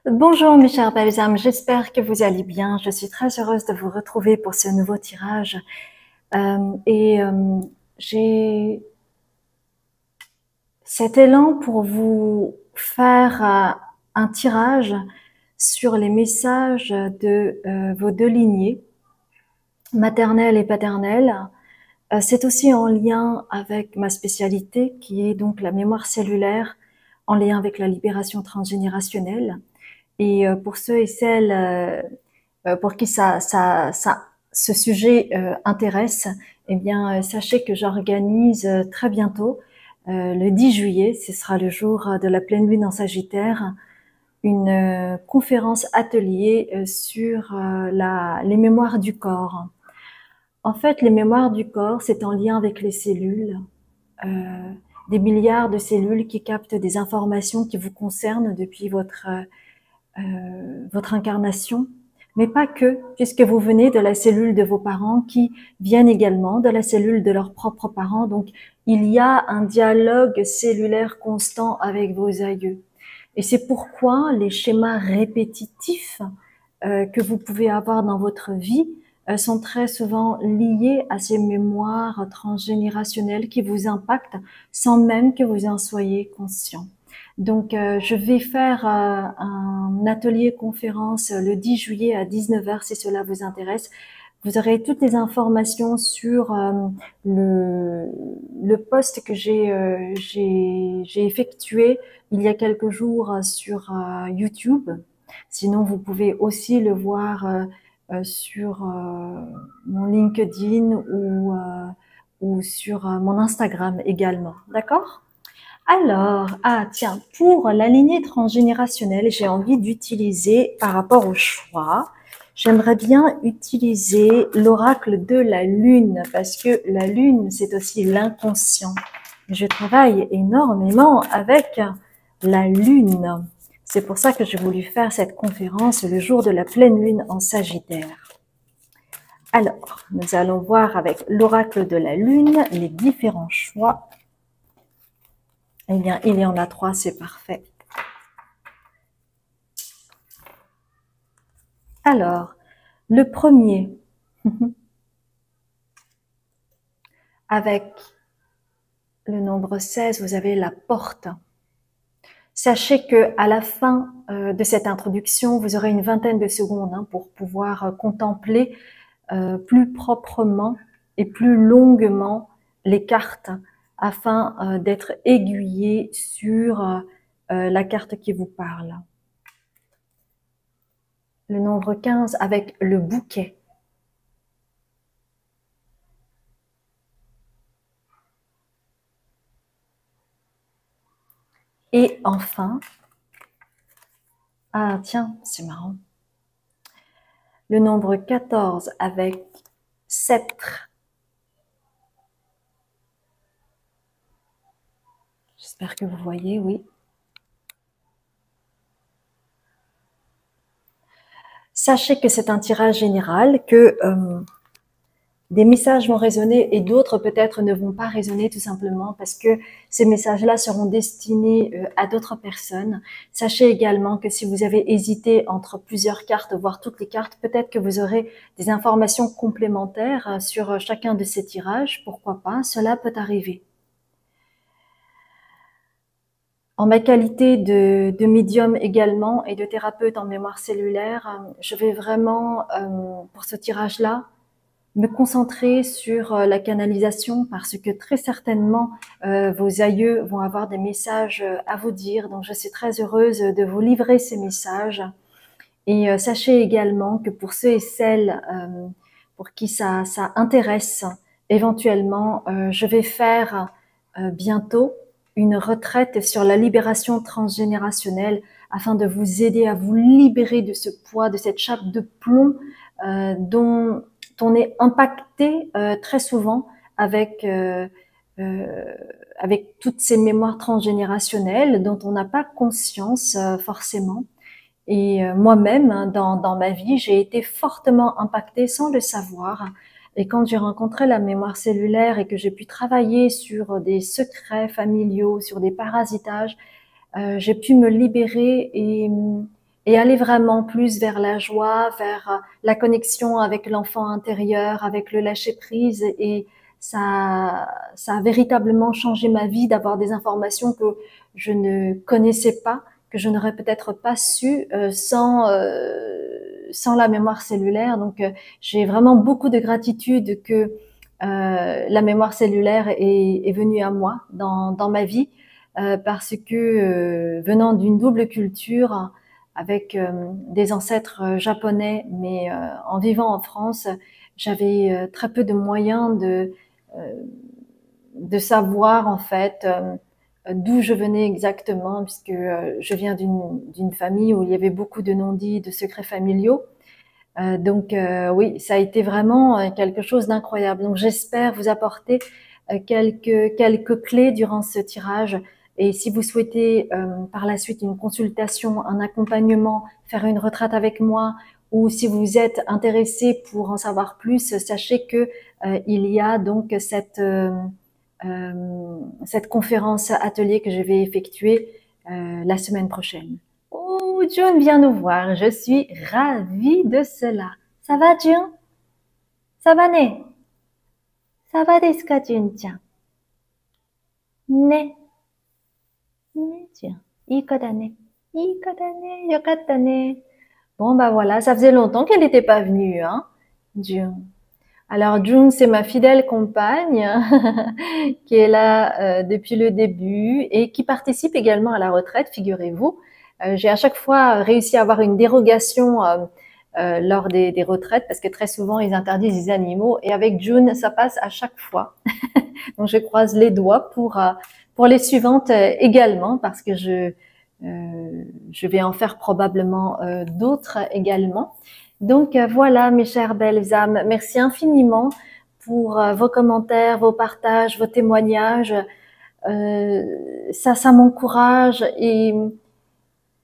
Bonjour mes chers belles âmes, j'espère que vous allez bien. Je suis très heureuse de vous retrouver pour ce nouveau tirage. J'ai cet élan pour vous faire un tirage sur les messages de vos deux lignées, maternelle et paternelle. C'est aussi en lien avec ma spécialité qui est donc la mémoire cellulaire, en lien avec la libération transgénérationnelle. Et pour ceux et celles pour qui ce sujet intéresse, eh bien, sachez que j'organise très bientôt, le 10 juillet, ce sera le jour de la pleine lune en Sagittaire, une conférence atelier sur les mémoires du corps. En fait, les mémoires du corps, c'est en lien avec les cellules, euh, des milliards de cellules qui captent des informations qui vous concernent depuis votre incarnation, mais pas que, puisque vous venez de la cellule de vos parents qui viennent également de la cellule de leurs propres parents. Donc, il y a un dialogue cellulaire constant avec vos aïeux. Et c'est pourquoi les schémas répétitifs que vous pouvez avoir dans votre vie sont très souvent liés à ces mémoires transgénérationnelles qui vous impactent sans même que vous en soyez conscient. Donc, je vais faire un atelier conférence le 10 juillet à 19h si cela vous intéresse. Vous aurez toutes les informations sur le post que j'ai effectué il y a quelques jours sur YouTube. Sinon, vous pouvez aussi le voir sur mon LinkedIn ou sur mon Instagram également. D'accord? Alors, tiens, pour la lignée transgénérationnelle, j'ai envie d'utiliser par rapport au choix, j'aimerais bien utiliser l'oracle de la lune parce que la lune, c'est aussi l'inconscient. Je travaille énormément avec la lune. C'est pour ça que j'ai voulu faire cette conférence le jour de la pleine lune en Sagittaire. Alors, nous allons voir avec l'oracle de la lune les différents choix. Eh bien, il y en a 3, c'est parfait. Alors, le premier, avec le nombre 16, vous avez la porte. Sachez que à la fin de cette introduction, vous aurez une vingtaine de secondes pour pouvoir contempler plus proprement et plus longuement les cartes afin d'être aiguillé sur la carte qui vous parle. Le nombre 15 avec le bouquet. Et enfin, tiens, c'est marrant. Le nombre 14 avec sceptre. J'espère que vous voyez, oui. Sachez que c'est un tirage général, que des messages vont résonner et d'autres peut-être ne vont pas résonner tout simplement parce que ces messages-là seront destinés à d'autres personnes. Sachez également que si vous avez hésité entre plusieurs cartes, voire toutes les cartes, peut-être que vous aurez des informations complémentaires sur chacun de ces tirages. Pourquoi pas? Cela peut arriver. En ma qualité de médium également et de thérapeute en mémoire cellulaire, je vais vraiment, pour ce tirage-là, me concentrer sur la canalisation parce que très certainement vos aïeux vont avoir des messages à vous dire. Donc je suis très heureuse de vous livrer ces messages. Et sachez également que pour ceux et celles pour qui ça intéresse, éventuellement, je vais faire bientôt une retraite sur la libération transgénérationnelle afin de vous aider à vous libérer de ce poids, de cette chape de plomb dont on est impacté très souvent avec avec toutes ces mémoires transgénérationnelles dont on n'a pas conscience forcément. Et moi-même, dans ma vie, j'ai été fortement impactée sans le savoir. Et quand j'ai rencontré la mémoire cellulaire et que j'ai pu travailler sur des secrets familiaux, sur des parasitages, j'ai pu me libérer et aller vraiment plus vers la joie, vers la connexion avec l'enfant intérieur, avec le lâcher prise. Et ça a véritablement changé ma vie d'avoir des informations que je ne connaissais pas, que je n'aurais peut-être pas su sans la mémoire cellulaire. Donc, j'ai vraiment beaucoup de gratitude que la mémoire cellulaire est venue à moi dans ma vie, parce que venant d'une double culture, avec des ancêtres japonais, mais en vivant en France, j'avais très peu de moyens euh, de savoir en fait d'où je venais exactement, puisque je viens d'une famille où il y avait beaucoup de non-dits, de secrets familiaux. Donc oui, ça a été vraiment quelque chose d'incroyable. Donc j'espère vous apporter quelques clés durant ce tirage. Et si vous souhaitez par la suite une consultation, un accompagnement, faire une retraite avec moi, ou si vous êtes intéressé pour en savoir plus, sachez que il y a donc cette conférence atelier que je vais effectuer la semaine prochaine. Oh, June vient nous voir. Je suis ravie de cela. Ça va, June? Ça va ne? Ça va desu ka, June-chan? Ne? Ne, June. いい子だね。いい子だね。よかったね. Bon, bah voilà, ça faisait longtemps qu'elle n'était pas venue, hein, June. Alors, June, c'est ma fidèle compagne qui est là depuis le début et qui participe également à la retraite, figurez-vous. J'ai à chaque fois réussi à avoir une dérogation lors des retraites parce que très souvent, ils interdisent les animaux. Et avec June, ça passe à chaque fois. Donc, je croise les doigts pour les suivantes également parce que je vais en faire probablement d'autres également. Donc voilà, mes chères belles âmes, merci infiniment pour vos commentaires, vos partages, vos témoignages. Ça m'encourage et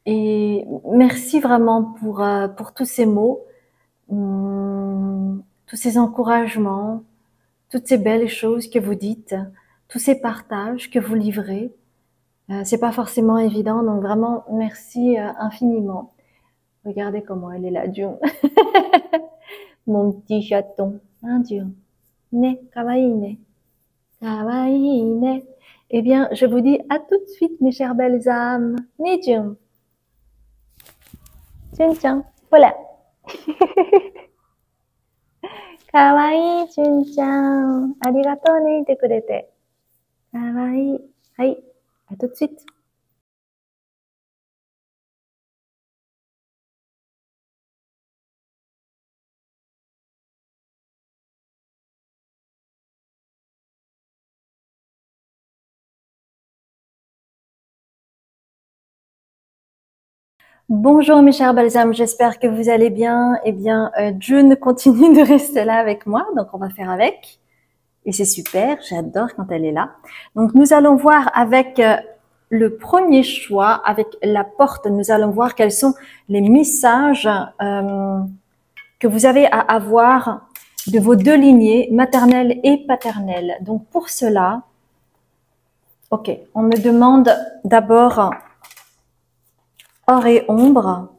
merci vraiment pour tous ces mots, tous ces encouragements, toutes ces belles choses que vous dites, tous ces partages que vous livrez. C'est pas forcément évident, donc vraiment merci infiniment. Regardez comment elle est là, June. Mon petit chaton, hein, June. Ne, kawaii ne. Kawaii ne. Eh bien, je vous dis à tout de suite, mes chères belles âmes. Ne, June. June-chan, voilà. Kawaii, June-chan. Arigatou ne, ite kurete. Kawaii. Hai, à tout de suite. Bonjour mes chers balsams, j'espère que vous allez bien. Eh bien, June continue de rester là avec moi, donc on va faire avec. Et c'est super, j'adore quand elle est là. Donc nous allons voir avec le premier choix, avec la porte, nous allons voir quels sont les messages que vous avez à avoir de vos deux lignées, maternelle et paternelle. Donc pour cela, ok, on me demande d'abord or et ombre.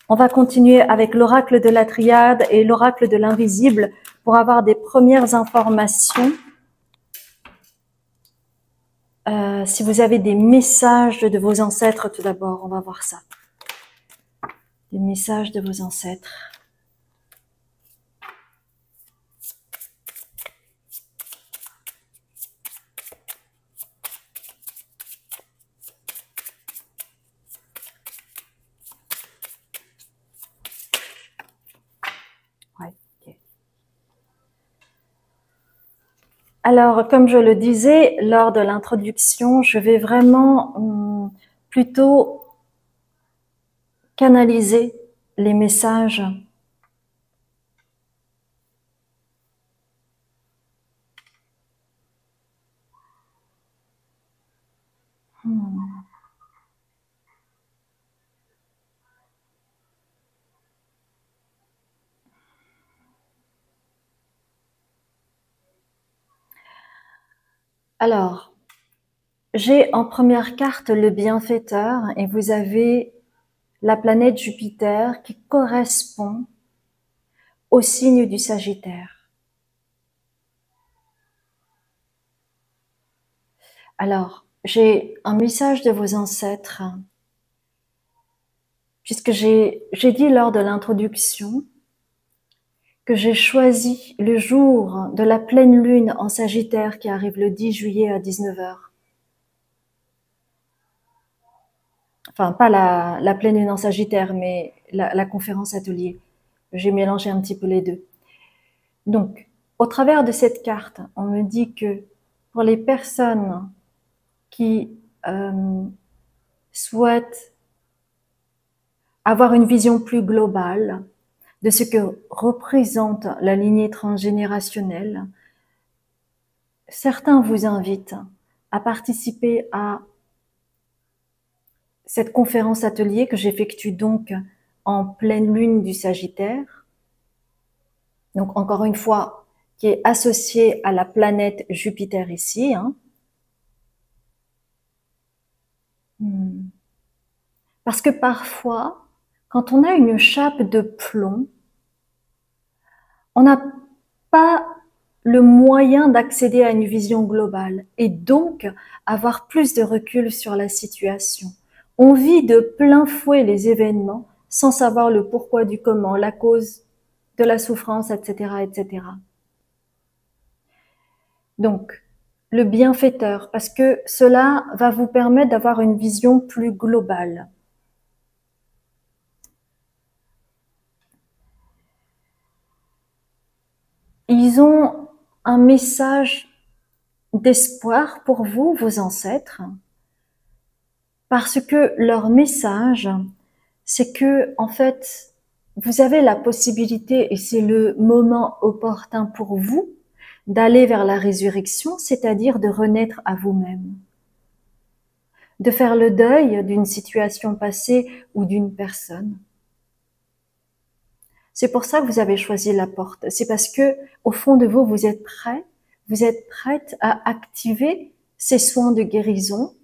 On va continuer avec l'oracle de la triade et l'oracle de l'invisible pour avoir des premières informations. Si vous avez des messages de vos ancêtres, tout d'abord, on va voir ça. Des messages de vos ancêtres. Alors, comme je le disais lors de l'introduction, je vais vraiment plutôt canaliser les messages Alors, j'ai en première carte le bienfaiteur et vous avez la planète Jupiter qui correspond au signe du Sagittaire. Alors, j'ai un message de vos ancêtres, puisque j'ai dit lors de l'introduction que j'ai choisi le jour de la pleine lune en Sagittaire qui arrive le 10 juillet à 19 heures. Enfin, pas la pleine lune en Sagittaire, mais la conférence atelier. J'ai mélangé un petit peu les deux. Donc, au travers de cette carte, on me dit que pour les personnes qui souhaitent avoir une vision plus globale de ce que représente la lignée transgénérationnelle, certains vous invitent à participer à cette conférence atelier que j'effectue donc en pleine lune du Sagittaire. Donc encore une fois, qui est associée à la planète Jupiter ici. Parce que parfois, quand on a une chape de plomb, on n'a pas le moyen d'accéder à une vision globale et donc avoir plus de recul sur la situation. On vit de plein fouet les événements sans savoir le pourquoi du comment, la cause de la souffrance, etc., etc. Donc, le bienfaiteur, parce que cela va vous permettre d'avoir une vision plus globale. Ils ont un message d'espoir pour vous, vos ancêtres, parce que leur message, c'est que, en fait, vous avez la possibilité, et c'est le moment opportun pour vous, d'aller vers la résurrection, c'est-à-dire de renaître à vous-même, de faire le deuil d'une situation passée ou d'une personne. C'est pour ça que vous avez choisi la porte. C'est parce que, au fond de vous, vous êtes prêt, vous êtes prête à activer ces soins de guérison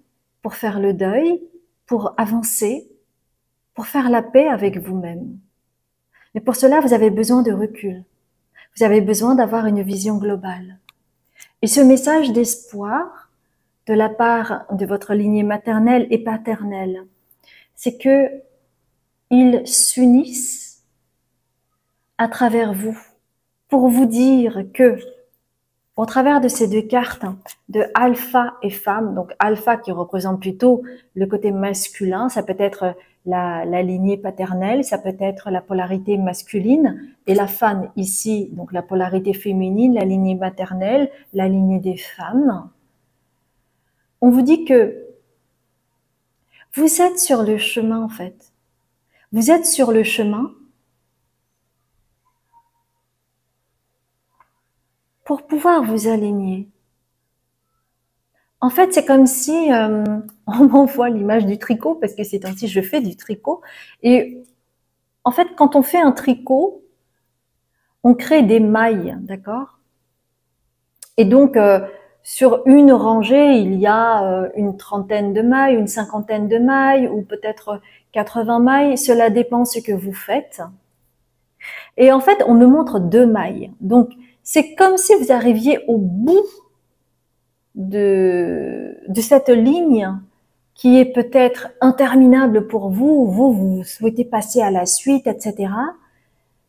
pour faire le deuil, pour avancer, pour faire la paix avec vous-même. Mais pour cela, vous avez besoin de recul. Vous avez besoin d'avoir une vision globale. Et ce message d'espoir de la part de votre lignée maternelle et paternelle, c'est que ils s'unissent à travers vous pour vous dire que, au travers de ces deux cartes, de alpha et femme, donc alpha qui représente plutôt le côté masculin, ça peut être la lignée paternelle, ça peut être la polarité masculine, et la femme ici, donc la polarité féminine, la lignée maternelle, la lignée des femmes. On vous dit que vous êtes sur le chemin en fait. Vous êtes sur le chemin pour pouvoir vous aligner. En fait, c'est comme si on m'envoie l'image du tricot, parce que ces temps-ci, je fais du tricot. Et en fait, quand on fait un tricot, on crée des mailles, d'accord? Et donc, sur une rangée, il y a une trentaine de mailles, une cinquantaine de mailles, ou peut-être 80 mailles. Cela dépend ce que vous faites. Et en fait, on me montre 2 mailles. Donc, c'est comme si vous arriviez au bout de cette ligne qui est peut-être interminable pour vous, vous souhaitez passer à la suite, etc.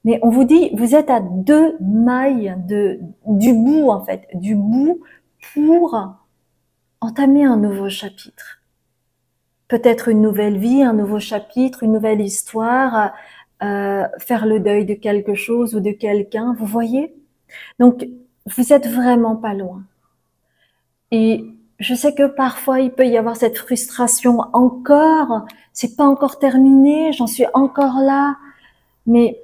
Mais on vous dit, vous êtes à 2 mailles du bout, en fait, du bout pour entamer un nouveau chapitre. Peut-être une nouvelle vie, un nouveau chapitre, une nouvelle histoire, faire le deuil de quelque chose ou de quelqu'un, vous voyez? Donc, vous êtes vraiment pas loin. Et je sais que parfois il peut y avoir cette frustration encore, c'est pas encore terminé, j'en suis encore là, mais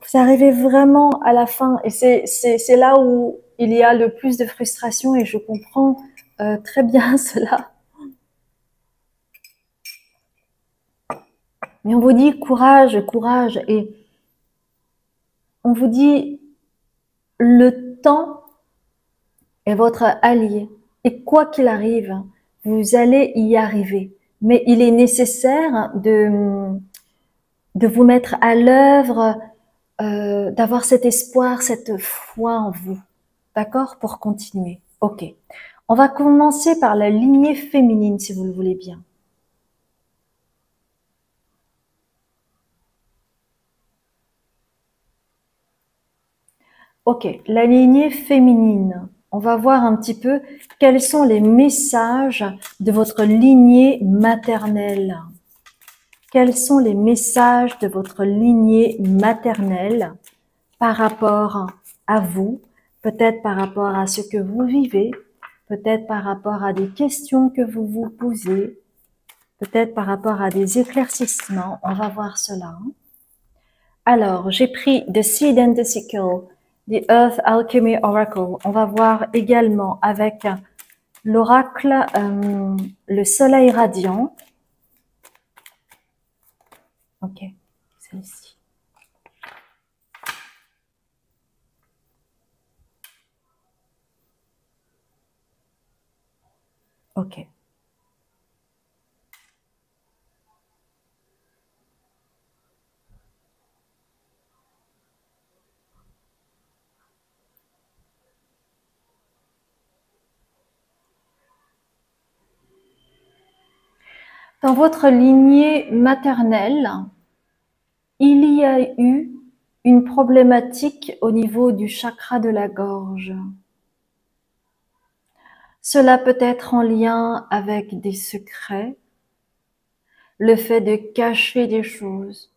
vous arrivez vraiment à la fin et c'est là où il y a le plus de frustration et je comprends très bien cela. Mais on vous dit courage, courage et on vous dit le temps est votre allié et quoi qu'il arrive, vous allez y arriver. mais il est nécessaire de vous mettre à l'œuvre, d'avoir cet espoir, cette foi en vous. D'accord? Pour continuer. Ok. On va commencer par la lignée féminine, si vous le voulez bien. Ok, la lignée féminine. On va voir un petit peu quels sont les messages de votre lignée maternelle. Quels sont les messages de votre lignée maternelle par rapport à vous, peut-être par rapport à ce que vous vivez, peut-être par rapport à des questions que vous vous posez, peut-être par rapport à des éclaircissements. On va voir cela. Alors, j'ai pris The Seed and the Sickle, The Earth Alchemy Oracle. On va voir également avec l'oracle Le Soleil Radiant. Ok, celle-ci. Ok. Dans votre lignée maternelle, il y a eu une problématique au niveau du chakra de la gorge. Cela peut être en lien avec des secrets, le fait de cacher des choses,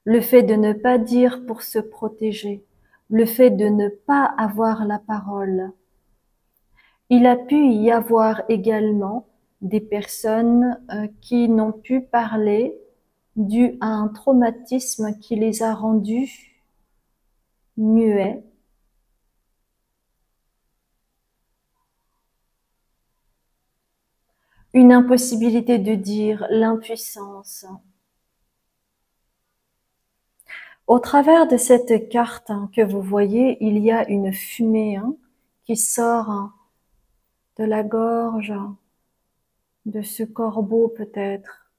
le fait de ne pas dire pour se protéger, le fait de ne pas avoir la parole. Il a pu y avoir également des personnes qui n'ont pu parler dû à un traumatisme qui les a rendus muets. Une impossibilité de dire, l'impuissance. Au travers de cette carte que vous voyez, il y a une fumée qui sort de la gorge de ce corbeau peut-être.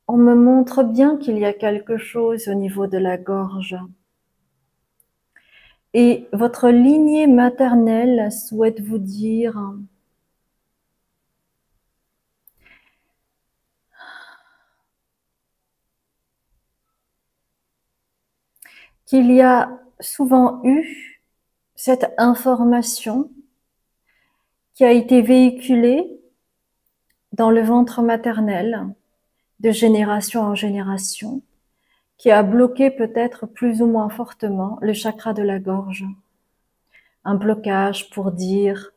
On me montre bien qu'il y a quelque chose au niveau de la gorge. Et votre lignée maternelle souhaite vous dire qu'il y a souvent eu cette information qui a été véhiculée dans le ventre maternel de génération en génération, qui a bloqué peut-être plus ou moins fortement le chakra de la gorge. Un blocage pour dire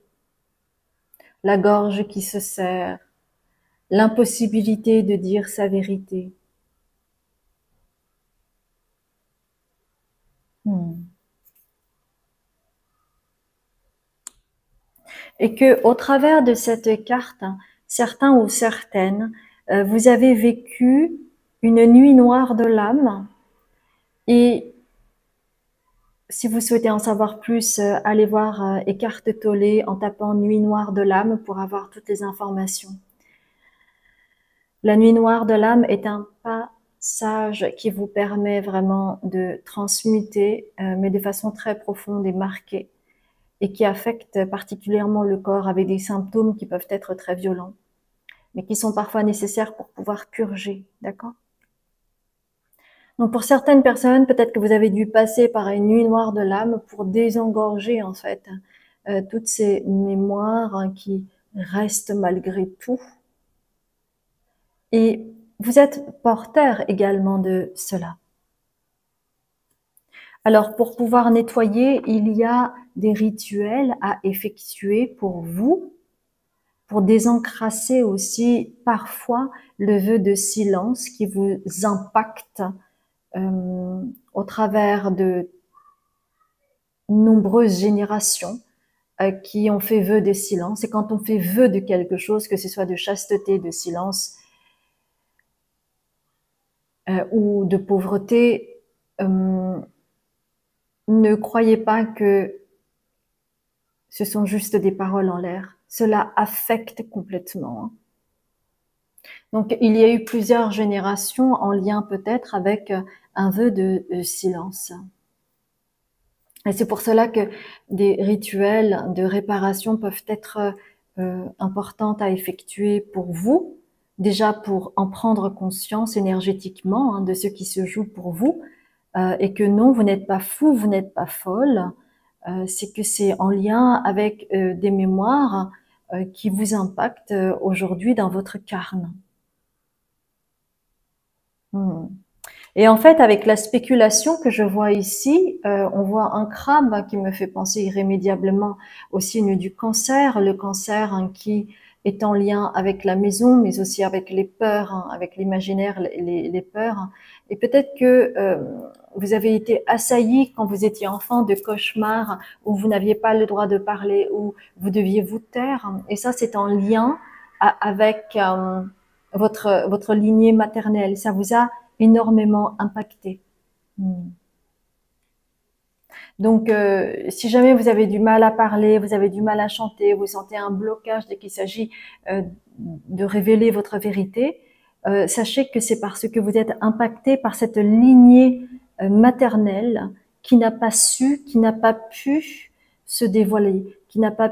la gorge qui se serre, l'impossibilité de dire sa vérité. Et que au travers de cette carte, certains ou certaines, vous avez vécu une nuit noire de l'âme. Et si vous souhaitez en savoir plus, allez voir Eckhart Tolle en tapant Nuit noire de l'âme pour avoir toutes les informations. La nuit noire de l'âme est un passage qui vous permet vraiment de transmuter, mais de façon très profonde et marquée, et qui affecte particulièrement le corps avec des symptômes qui peuvent être très violents, mais qui sont parfois nécessaires pour pouvoir purger, d'accord? Donc pour certaines personnes, peut-être que vous avez dû passer par une nuit noire de l'âme pour désengorger en fait toutes ces mémoires qui restent malgré tout. Et vous êtes porteur également de cela. Alors pour pouvoir nettoyer, il y a des rituels à effectuer pour vous, pour désencrasser aussi parfois le vœu de silence qui vous impacte au travers de nombreuses générations qui ont fait vœu de silence. Et quand on fait vœu de quelque chose, que ce soit de chasteté, de silence ou de pauvreté, ne croyez pas que ce sont juste des paroles en l'air. Cela affecte complètement, hein. Donc, il y a eu plusieurs générations en lien peut-être avec un vœu de silence. Et c'est pour cela que des rituels de réparation peuvent être importants à effectuer pour vous, déjà pour en prendre conscience énergétiquement, hein, de ce qui se joue pour vous, et que non, vous n'êtes pas fou, vous n'êtes pas folle, c'est que c'est en lien avec des mémoires qui vous impactent aujourd'hui dans votre karma. Et en fait, avec la spéculation que je vois ici, on voit un crabe qui me fait penser irrémédiablement au signe du cancer, le cancer, hein, qui est en lien avec la maison, mais aussi avec les peurs, hein, avec l'imaginaire, les peurs. Et peut-être que vous avez été assailli quand vous étiez enfant de cauchemars où vous n'aviez pas le droit de parler, où vous deviez vous taire. Et ça, c'est en lien avec votre lignée maternelle. Ça vous a énormément impacté. Donc, si jamais vous avez du mal à parler, vous avez du mal à chanter, vous sentez un blocage dès qu'il s'agit de révéler votre vérité, sachez que c'est parce que vous êtes impacté par cette lignée maternelle qui n'a pas su, qui n'a pas pu se dévoiler, qui n'a pas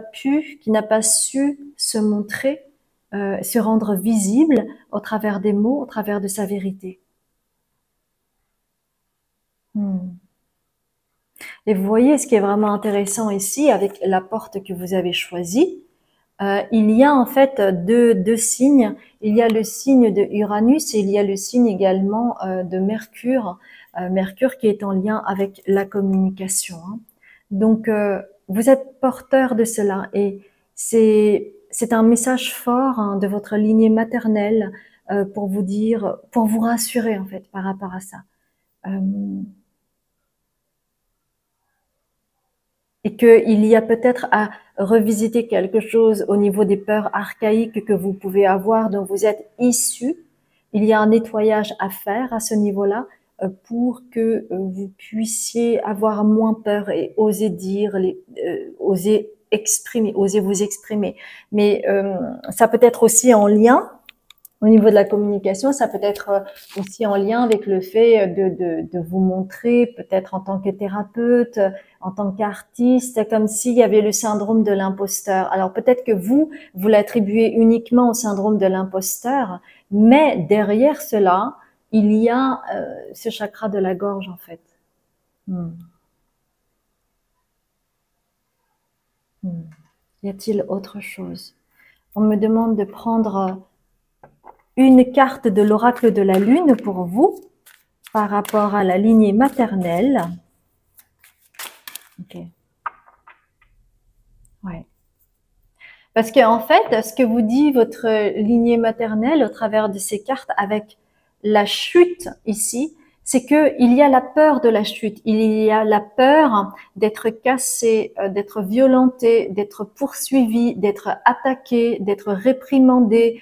su se montrer, se rendre visible au travers des mots, au travers de sa vérité. Et vous voyez, ce qui est vraiment intéressant ici, avec la porte que vous avez choisie, il y a en fait deux signes. Il y a le signe de Uranus et il y a le signe également de Mercure. Mercure qui est en lien avec la communication, hein. Donc, vous êtes porteur de cela et c'est un message fort, hein, de votre lignée maternelle pour vous dire, pour vous rassurer en fait par rapport à ça. Et qu'il y a peut-être à revisiter quelque chose au niveau des peurs archaïques que vous pouvez avoir, dont vous êtes issu. Il y a un nettoyage à faire à ce niveau-là pour que vous puissiez avoir moins peur et oser dire, oser exprimer, oser vous exprimer. Mais ça peut être aussi en lien. Au niveau de la communication, ça peut être aussi en lien avec le fait de vous montrer, peut-être en tant que thérapeute, en tant qu'artiste, comme s'il y avait le syndrome de l'imposteur. Alors peut-être que vous l'attribuez uniquement au syndrome de l'imposteur, mais derrière cela, il y a ce chakra de la gorge en fait. Y a-t-il autre chose? On me demande de prendre une carte de l'oracle de la lune pour vous par rapport à la lignée maternelle. Ok. Ouais. Parce que en fait, ce que vous dit votre lignée maternelle au travers de ces cartes avec la chute ici, c'est que il y a la peur de la chute, il y a la peur d'être cassé, d'être violenté, d'être poursuivi, d'être attaqué, d'être réprimandé.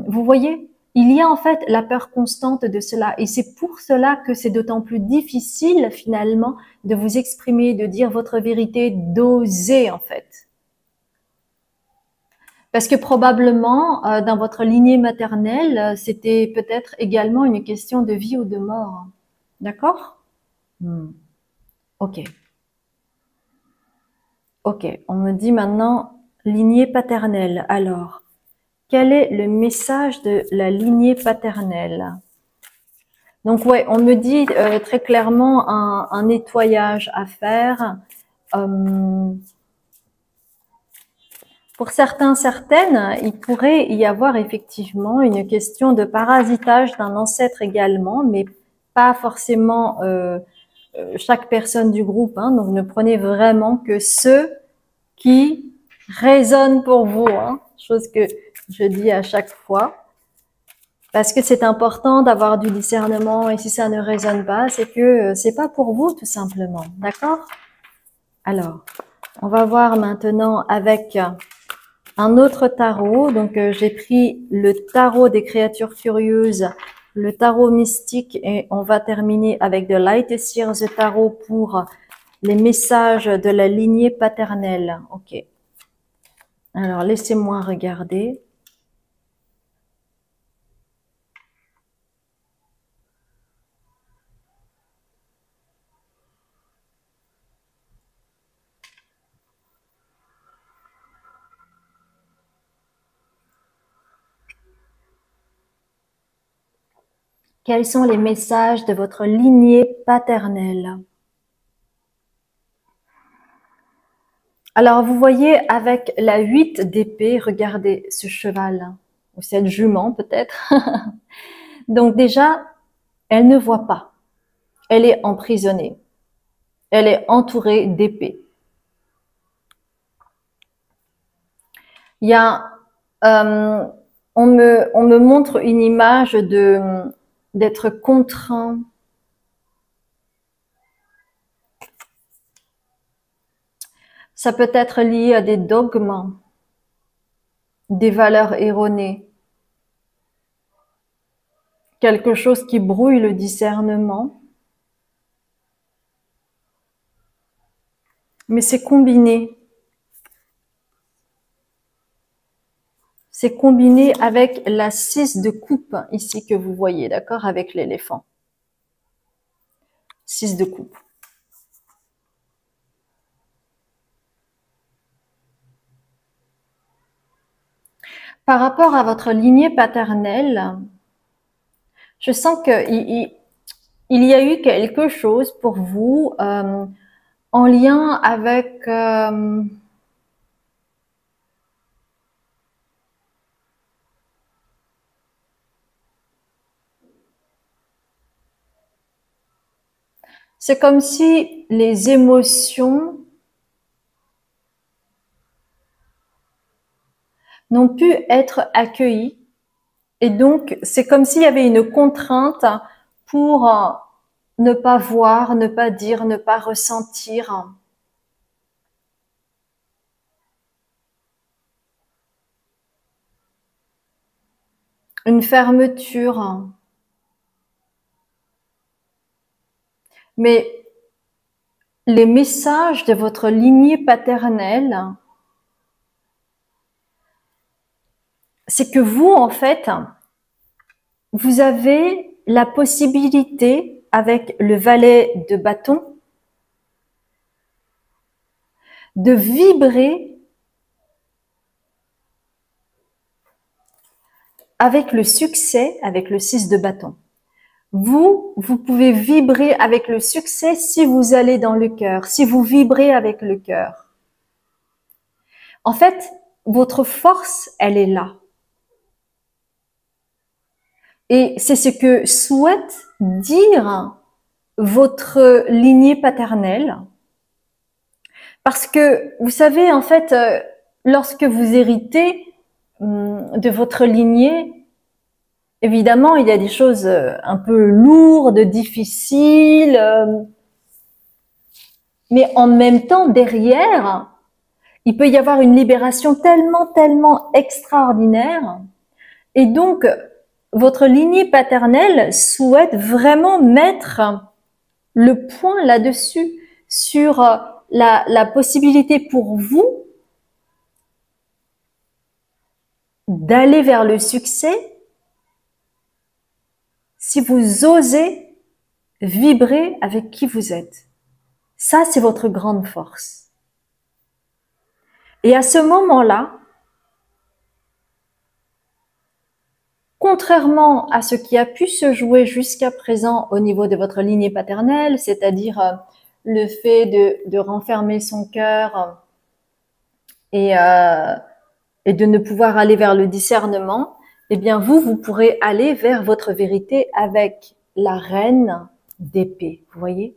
Vous voyez, il y a en fait la peur constante de cela et c'est pour cela que c'est d'autant plus difficile finalement de vous exprimer, de dire votre vérité, d'oser en fait. Parce que probablement, dans votre lignée maternelle, c'était peut-être également une question de vie ou de mort. D'accord? Ok. Ok, on me dit maintenant lignée paternelle. Alors, quel est le message de la lignée paternelle? Donc ouais, on me dit très clairement un nettoyage à faire. Pour certains, certaines, il pourrait y avoir effectivement une question de parasitage d'un ancêtre également, mais pas forcément chaque personne du groupe, hein. Donc ne prenez vraiment que ceux qui résonnent pour vous, hein, chose que je dis à chaque fois. Parce que c'est important d'avoir du discernement et si ça ne résonne pas, c'est que c'est pas pour vous tout simplement, d'accord? Alors, on va voir maintenant avec un autre tarot. Donc, j'ai pris le tarot des créatures curieuses, le tarot mystique et on va terminer avec The Light Seers Tarot pour les messages de la lignée paternelle. Ok. Alors, laissez-moi regarder. Quels sont les messages de votre lignée paternelle? Alors, vous voyez, avec la 8 d'épée, regardez ce cheval, ou cette jument peut-être. Donc déjà, elle ne voit pas. Elle est emprisonnée. Elle est entourée d'épées. Il y a, euh, on me montre une image d'être contraint. Ça peut être lié à des dogmes, des valeurs erronées, quelque chose qui brouille le discernement. Mais c'est combiné. C'est combiné avec la 6 de coupe ici que vous voyez, d'accord, avec l'éléphant. 6 de coupe. Par rapport à votre lignée paternelle, je sens qu'il y a eu quelque chose pour vous en lien avec c'est comme si les émotions n'ont pu être accueillies. Et donc, c'est comme s'il y avait une contrainte pour ne pas voir, ne pas dire, ne pas ressentir. Une fermeture. Mais les messages de votre lignée paternelle, c'est que vous, en fait, vous avez la possibilité, avec le valet de bâton, de vibrer avec le succès, avec le 6 de bâton. Vous pouvez vibrer avec le succès si vous allez dans le cœur, si vous vibrez avec le cœur. En fait, votre force, elle est là. Et c'est ce que souhaite dire votre lignée paternelle. Parce que, vous savez, en fait, lorsque vous héritez de votre lignée, évidemment, il y a des choses un peu lourdes, difficiles, mais en même temps, derrière, il peut y avoir une libération tellement, tellement extraordinaire. Et donc, votre lignée paternelle souhaite vraiment mettre le point là-dessus, sur la possibilité pour vous d'aller vers le succès si vous osez vibrer avec qui vous êtes. Ça, c'est votre grande force. Et à ce moment-là, contrairement à ce qui a pu se jouer jusqu'à présent au niveau de votre lignée paternelle, c'est-à-dire le fait de renfermer son cœur et de ne pouvoir aller vers le discernement, eh bien vous pourrez aller vers votre vérité avec la reine d'épée, vous voyez?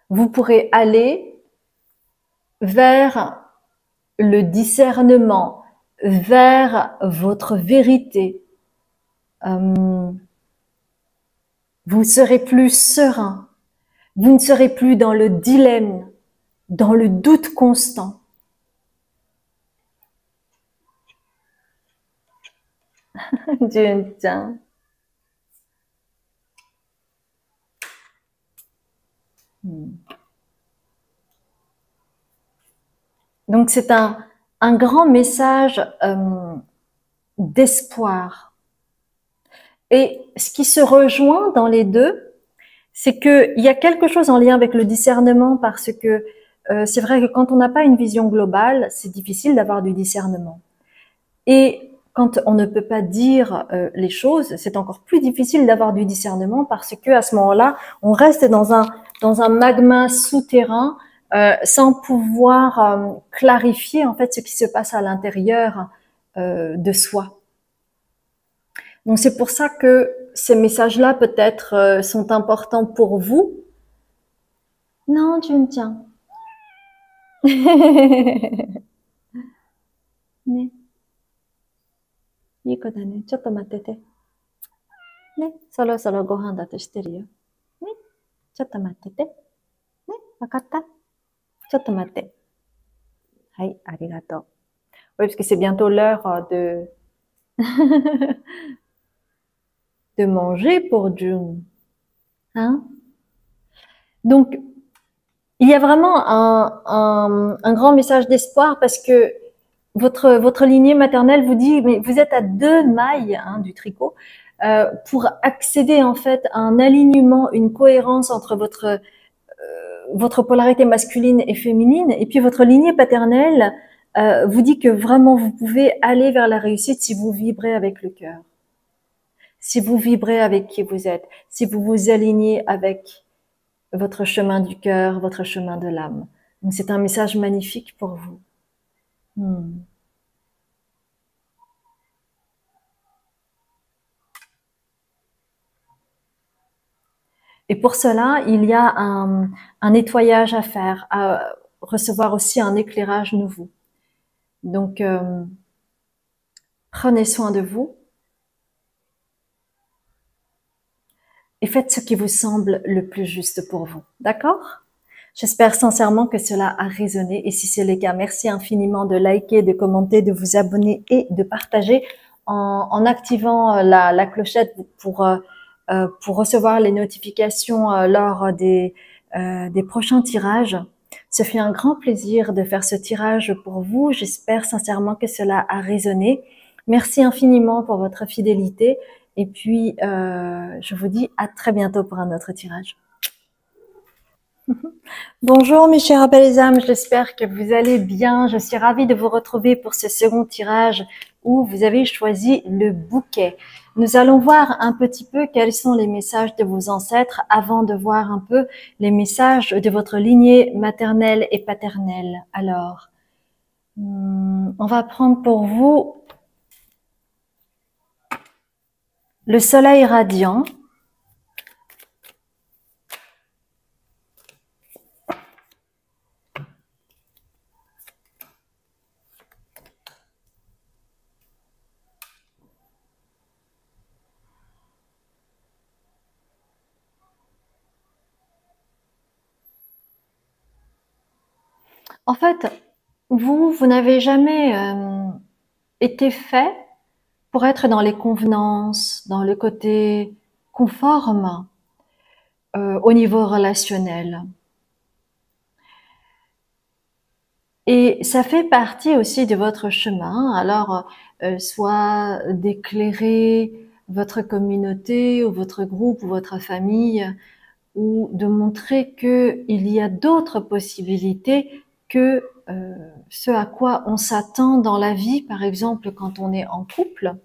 Vous pourrez aller vers le discernement, vers votre vérité. Vous serez plus serein. Vous ne serez plus dans le dilemme, dans le doute constant. Dieu tient. Donc c'est un grand message d'espoir. Et ce qui se rejoint dans les deux, c'est qu'il y a quelque chose en lien avec le discernement, parce que c'est vrai que quand on n'a pas une vision globale, c'est difficile d'avoir du discernement. Et quand on ne peut pas dire les choses, c'est encore plus difficile d'avoir du discernement, parce que à ce moment-là, on reste dans un magma souterrain sans pouvoir clarifier en fait ce qui se passe à l'intérieur de soi. Donc c'est pour ça que ces messages-là peut-être sont importants pour vous. Non, Juntian. ね、いい子だね。ちょっと待ってて。ね、そろそろご飯だとしてるよ。ね、ちょっと待ってて。ね、わかった？ちょっと待って。はい、ありがとう。Oui, parce que c'est bientôt l'heure de manger pour June. Hein? Donc, il y a vraiment un grand message d'espoir, parce que votre lignée maternelle vous dit, mais vous êtes à 2 mailles du tricot pour accéder en fait à un alignement, une cohérence entre votre polarité masculine et féminine, et puis votre lignée paternelle vous dit que vraiment vous pouvez aller vers la réussite si vous vibrez avec le cœur, si vous vibrez avec qui vous êtes, si vous vous alignez avec votre chemin du cœur, votre chemin de l'âme. Donc c'est un message magnifique pour vous. Et pour cela, il y a un nettoyage à faire, à recevoir aussi un éclairage nouveau. Donc, prenez soin de vous et faites ce qui vous semble le plus juste pour vous. D'accord? J'espère sincèrement que cela a résonné, et si c'est le cas, merci infiniment de liker, de commenter, de vous abonner et de partager en activant la clochette pour recevoir les notifications lors des prochains tirages. Ce fut un grand plaisir de faire ce tirage pour vous. J'espère sincèrement que cela a résonné. Merci infiniment pour votre fidélité, et puis je vous dis à très bientôt pour un autre tirage. Bonjour mes chers belles âmes, j'espère que vous allez bien. Je suis ravie de vous retrouver pour ce second tirage où vous avez choisi le bouquet. Nous allons voir un petit peu quels sont les messages de vos ancêtres avant de voir un peu les messages de votre lignée maternelle et paternelle. Alors, on va prendre pour vous le soleil radiant. En fait, vous n'avez jamais été fait pour être dans les convenances, dans le côté conforme au niveau relationnel. Et ça fait partie aussi de votre chemin, alors soit d'éclairer votre communauté ou votre groupe ou votre famille, ou de montrer qu'il y a d'autres possibilités que ce à quoi on s'attend dans la vie, par exemple quand on est en couple.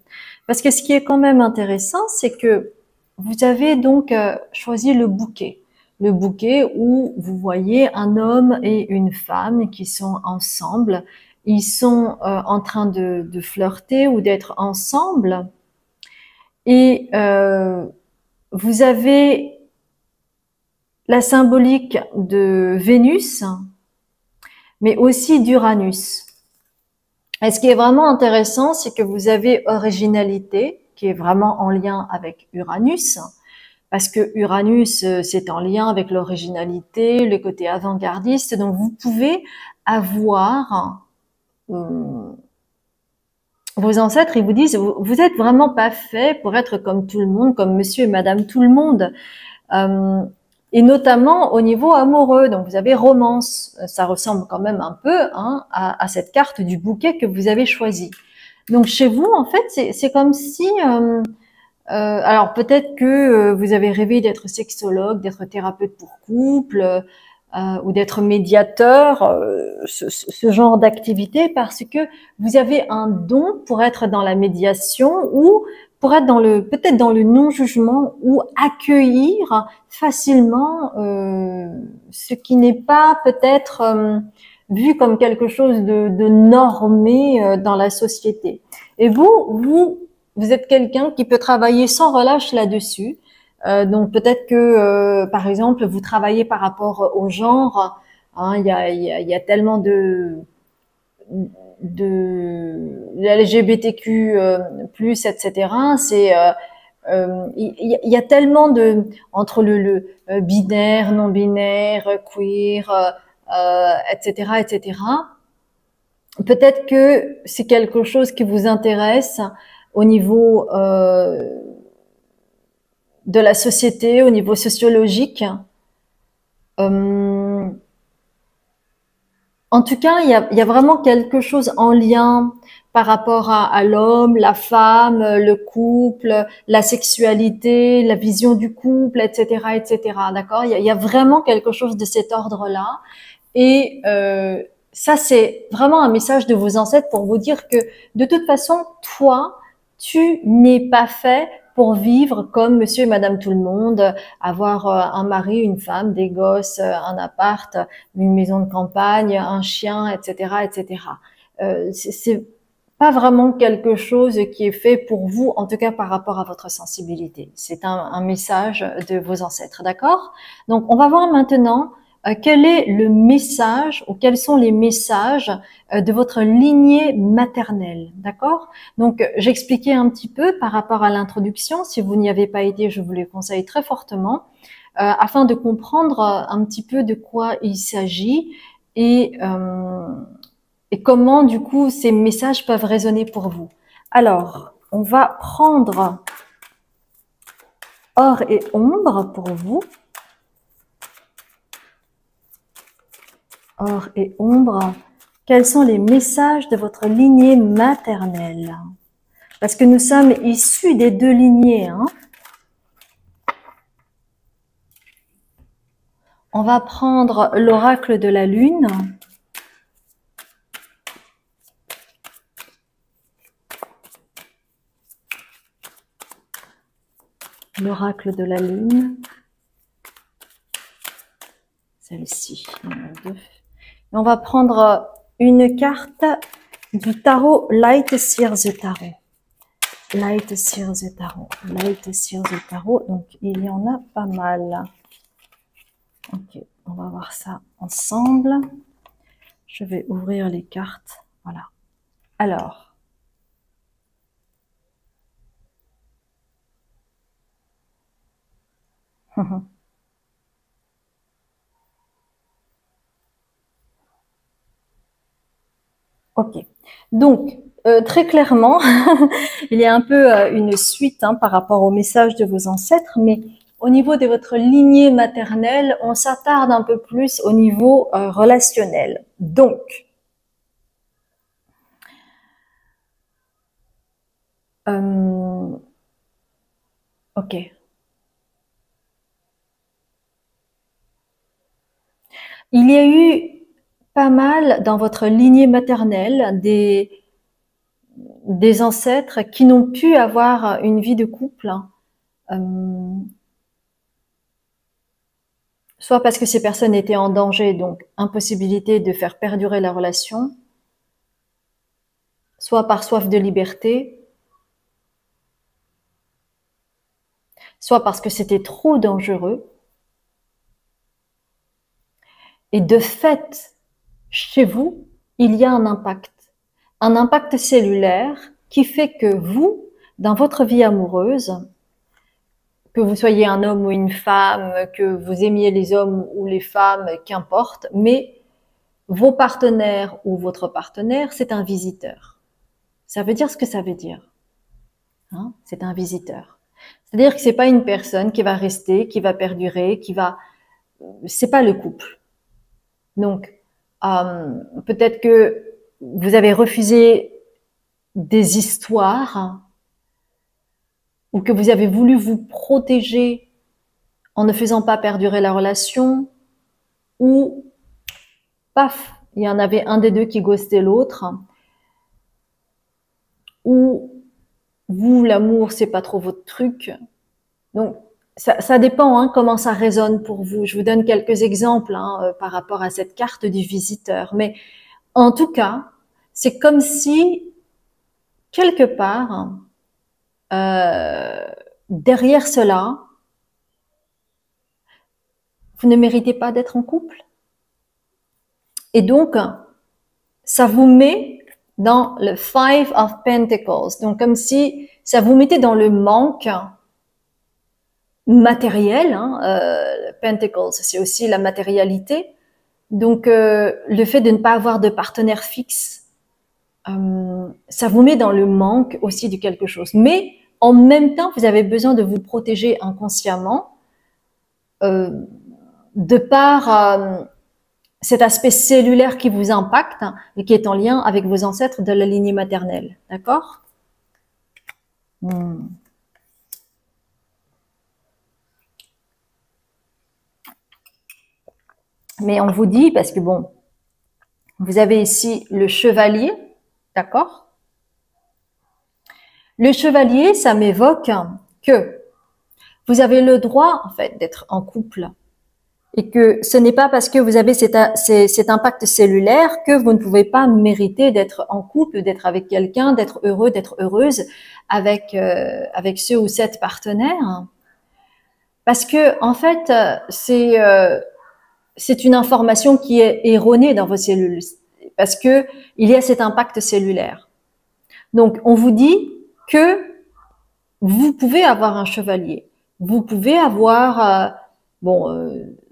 Parce que ce qui est quand même intéressant, c'est que vous avez donc choisi le bouquet. Le bouquet où vous voyez un homme et une femme qui sont ensemble. Ils sont en train de flirter ou d'être ensemble. Et vous avez la symbolique de Vénus, mais aussi d'Uranus. Et ce qui est vraiment intéressant, c'est que vous avez originalité, qui est vraiment en lien avec Uranus, parce que Uranus, c'est en lien avec l'originalité, le côté avant-gardiste. Donc, vous pouvez avoir vos ancêtres, ils vous disent, vous êtes vraiment pas fait pour être comme tout le monde, comme monsieur et madame tout le monde. et notamment au niveau amoureux. Donc vous avez romance, ça ressemble quand même un peu hein, à cette carte du bouquet que vous avez choisi. Donc chez vous, en fait, c'est comme si, alors peut-être que vous avez rêvé d'être sexologue, d'être thérapeute pour couple, ou d'être médiateur, ce genre d'activité, parce que vous avez un don pour être dans la médiation ou pour être dans le peut-être dans le non-jugement ou accueillir facilement ce qui n'est pas peut-être vu comme quelque chose de normé dans la société. Et vous êtes quelqu'un qui peut travailler sans relâche là-dessus. Donc peut-être que, par exemple, vous travaillez par rapport au genre. Hein, il y a tellement de LGBTQ plus, etc. C'est il y a tellement de entre le binaire, non binaire, queer, etc., etc. Peut-être que c'est quelque chose qui vous intéresse au niveau de la société, au niveau sociologique. Euh, En tout cas, il y a vraiment quelque chose en lien par rapport à l'homme, la femme, le couple, la sexualité, la vision du couple, etc., etc. D'accord? Il y a vraiment quelque chose de cet ordre-là. Et ça, c'est vraiment un message de vos ancêtres pour vous dire que de toute façon, toi, tu n'es pas fait pour vivre comme monsieur et madame tout le monde, avoir un mari, une femme, des gosses, un appart, une maison de campagne, un chien, etc., etc. C'est pas vraiment quelque chose qui est fait pour vous, en tout cas par rapport à votre sensibilité. C'est un message de vos ancêtres, d'accord? Donc, on va voir maintenant quel est le message ou quels sont les messages de votre lignée maternelle, d'accord? Donc, j'expliquais un petit peu par rapport à l'introduction. Si vous n'y avez pas été, je vous le conseille très fortement, afin de comprendre un petit peu de quoi il s'agit et, euh, et comment, du coup, ces messages peuvent résonner pour vous. Alors, on va prendre or et ombre pour vous. Or et ombre, quels sont les messages de votre lignée maternelle? Parce que nous sommes issus des deux lignées. Hein. On va prendre l'oracle de la lune. L'oracle de la lune. Celle-ci, il y en a deux. Et on va prendre une carte du tarot Light Seers the Tarot. Light Seers the Tarot. Light Seers the Tarot. Donc, il y en a pas mal. Ok, on va voir ça ensemble. Je vais ouvrir les cartes. Voilà. Alors. Ok. Donc, très clairement, il y a un peu une suite hein, par rapport au message de vos ancêtres, mais au niveau de votre lignée maternelle, on s'attarde un peu plus au niveau relationnel. Donc, ok. Il y a eu pas mal dans votre lignée maternelle des ancêtres qui n'ont pu avoir une vie de couple. Soit parce que ces personnes étaient en danger, donc impossibilité de faire perdurer la relation, soit par soif de liberté, soit parce que c'était trop dangereux. Et de fait, chez vous, il y a un impact cellulaire qui fait que vous, dans votre vie amoureuse, que vous soyez un homme ou une femme, que vous aimiez les hommes ou les femmes, qu'importe, mais vos partenaires ou votre partenaire, c'est un visiteur. Ça veut dire ce que ça veut dire. C'est un visiteur. C'est-à-dire que c'est pas une personne qui va rester, qui va perdurer, qui va c'est pas le couple. Donc, peut-être que vous avez refusé des histoires ou que vous avez voulu vous protéger en ne faisant pas perdurer la relation, ou paf, il y en avait un des deux qui ghostait l'autre, ou vous, l'amour, c'est pas trop votre truc. Donc, ça dépend hein, comment ça résonne pour vous. Je vous donne quelques exemples hein, par rapport à cette carte du visiteur. Mais en tout cas, c'est comme si, quelque part, derrière cela, vous ne méritez pas d'être en couple. Et donc, ça vous met dans le Five of Pentacles. Donc, comme si ça vous mettait dans le manque matériel. Hein, Pentacles, c'est aussi la matérialité. Donc, le fait de ne pas avoir de partenaire fixe, ça vous met dans le manque aussi de quelque chose. Mais en même temps, vous avez besoin de vous protéger inconsciemment de par cet aspect cellulaire qui vous impacte et qui est en lien avec vos ancêtres de la lignée maternelle. D'accord? Mais on vous dit, parce que bon, vous avez ici le chevalier, d'accord? Le chevalier, ça m'évoque que vous avez le droit, en fait, d'être en couple. Et que ce n'est pas parce que vous avez cet impact cellulaire que vous ne pouvez pas mériter d'être en couple, d'être avec quelqu'un, d'être heureux, d'être heureuse avec avec ce ou cette partenaire. Parce que en fait, c'est une information qui est erronée dans vos cellules, parce que il y a cet impact cellulaire. Donc, on vous dit que vous pouvez avoir un chevalier, vous pouvez avoir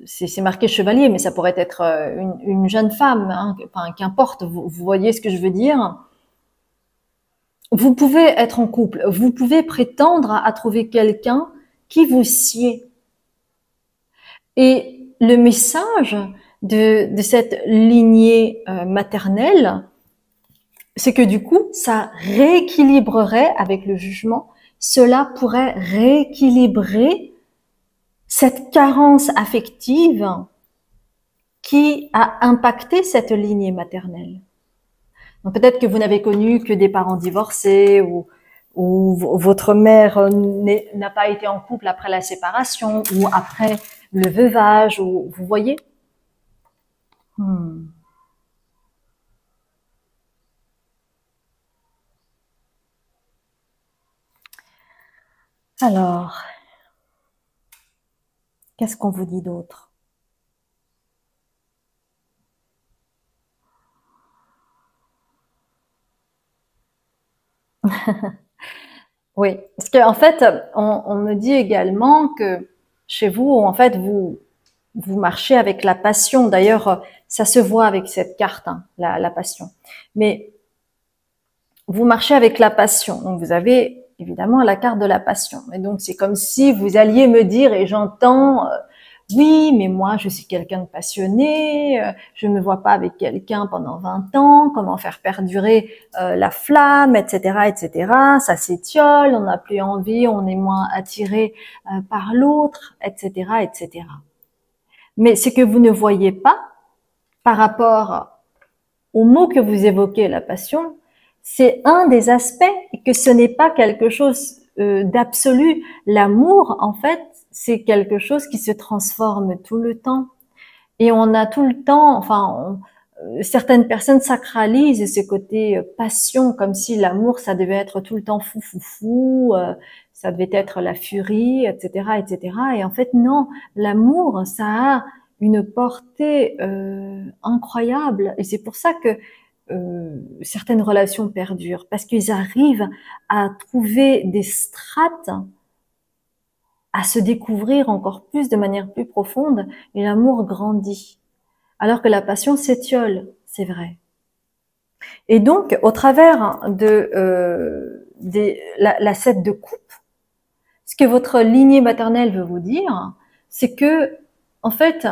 c'est marqué chevalier, mais ça pourrait être une jeune femme, hein, enfin qu'importe, vous voyez ce que je veux dire. Vous pouvez être en couple, vous pouvez prétendre à trouver quelqu'un qui vous sied. Et le message de cette lignée maternelle, c'est que du coup, ça rééquilibrerait avec le jugement, cela pourrait rééquilibrer cette carence affective qui a impacté cette lignée maternelle. Donc peut-être que vous n'avez connu que des parents divorcés ou votre mère n'a pas été en couple après la séparation ou après le veuvage, ou vous voyez. Alors, qu'est-ce qu'on vous dit d'autre? Oui, parce qu'en fait, on me dit également que chez vous, en fait, vous marchez avec la passion. D'ailleurs, ça se voit avec cette carte, hein, la passion. Mais vous marchez avec la passion. Donc, vous avez évidemment la carte de la passion. Et donc, c'est comme si vous alliez me dire, et j'entends, oui, mais moi, je suis quelqu'un de passionné, je ne me vois pas avec quelqu'un pendant 20 ans, comment faire perdurer la flamme, etc., etc. Ça s'étiole, on n'a plus envie, on est moins attiré par l'autre, etc., etc. Mais ce que vous ne voyez pas par rapport au mot que vous évoquez, la passion, c'est un des aspects, et que ce n'est pas quelque chose d'absolu. L'amour, en fait, c'est quelque chose qui se transforme tout le temps. Et on a tout le temps, certaines personnes sacralisent ce côté passion, comme si l'amour, ça devait être tout le temps fou, fou, fou, ça devait être la furie, etc., etc. Et en fait, non, l'amour, ça a une portée incroyable. Et c'est pour ça que certaines relations perdurent, parce qu'ils arrivent à trouver des strates, à se découvrir encore plus de manière plus profonde, et l'amour grandit. Alors que la passion s'étiole, c'est vrai. Et donc, au travers de la 7 de coupe, ce que votre lignée maternelle veut vous dire, c'est que, en fait,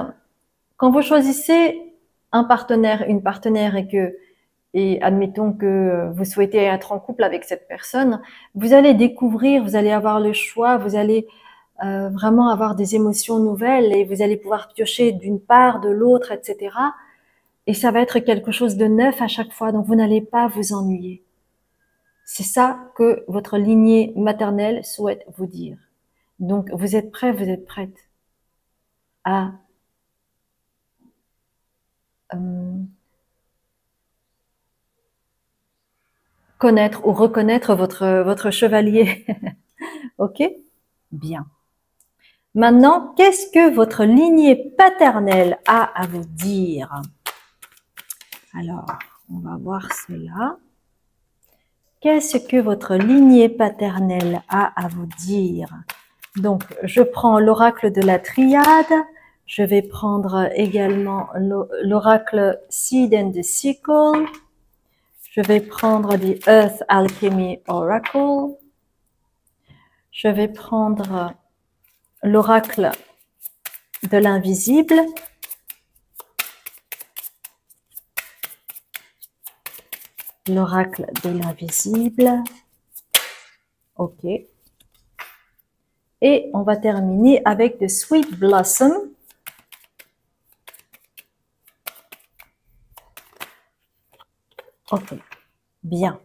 quand vous choisissez un partenaire, une partenaire et admettons que vous souhaitez être en couple avec cette personne, vous allez découvrir, vous allez avoir le choix, vous allez vraiment avoir des émotions nouvelles et vous allez pouvoir piocher d'une part, de l'autre, etc. Et ça va être quelque chose de neuf à chaque fois, donc vous n'allez pas vous ennuyer. C'est ça que votre lignée maternelle souhaite vous dire. Donc vous êtes prêts, vous êtes prête à connaître ou reconnaître votre chevalier. Ok? Bien. Maintenant, qu'est-ce que votre lignée paternelle a à vous dire? Alors, on va voir cela. Qu'est-ce que votre lignée paternelle a à vous dire? Donc, je prends l'oracle de la triade. Je vais prendre également l'oracle Seed and the Sickle. Je vais prendre the Earth Alchemy Oracle. Je vais prendre l'oracle de l'invisible. L'oracle de l'invisible. Ok. Et on va terminer avec the Sweet Blossom. Ok. Bien.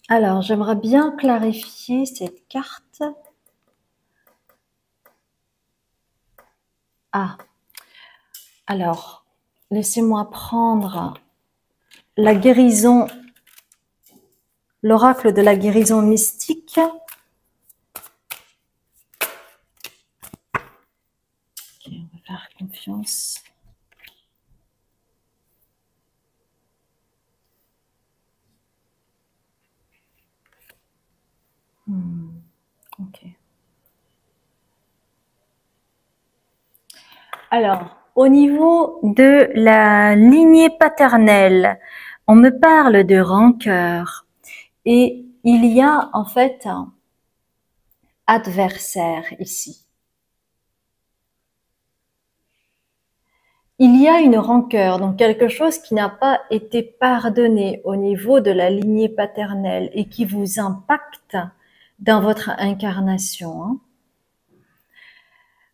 Alors, j'aimerais bien clarifier cette carte. Ah, alors, laissez-moi prendre la guérison, l'oracle de la guérison mystique. Ok, on va faire confiance. Ok. Alors, au niveau de la lignée paternelle, on me parle de rancœur et il y a en fait un adversaire ici. Il y a une rancœur, donc quelque chose qui n'a pas été pardonné au niveau de la lignée paternelle et qui vous impacte dans votre incarnation. Hein.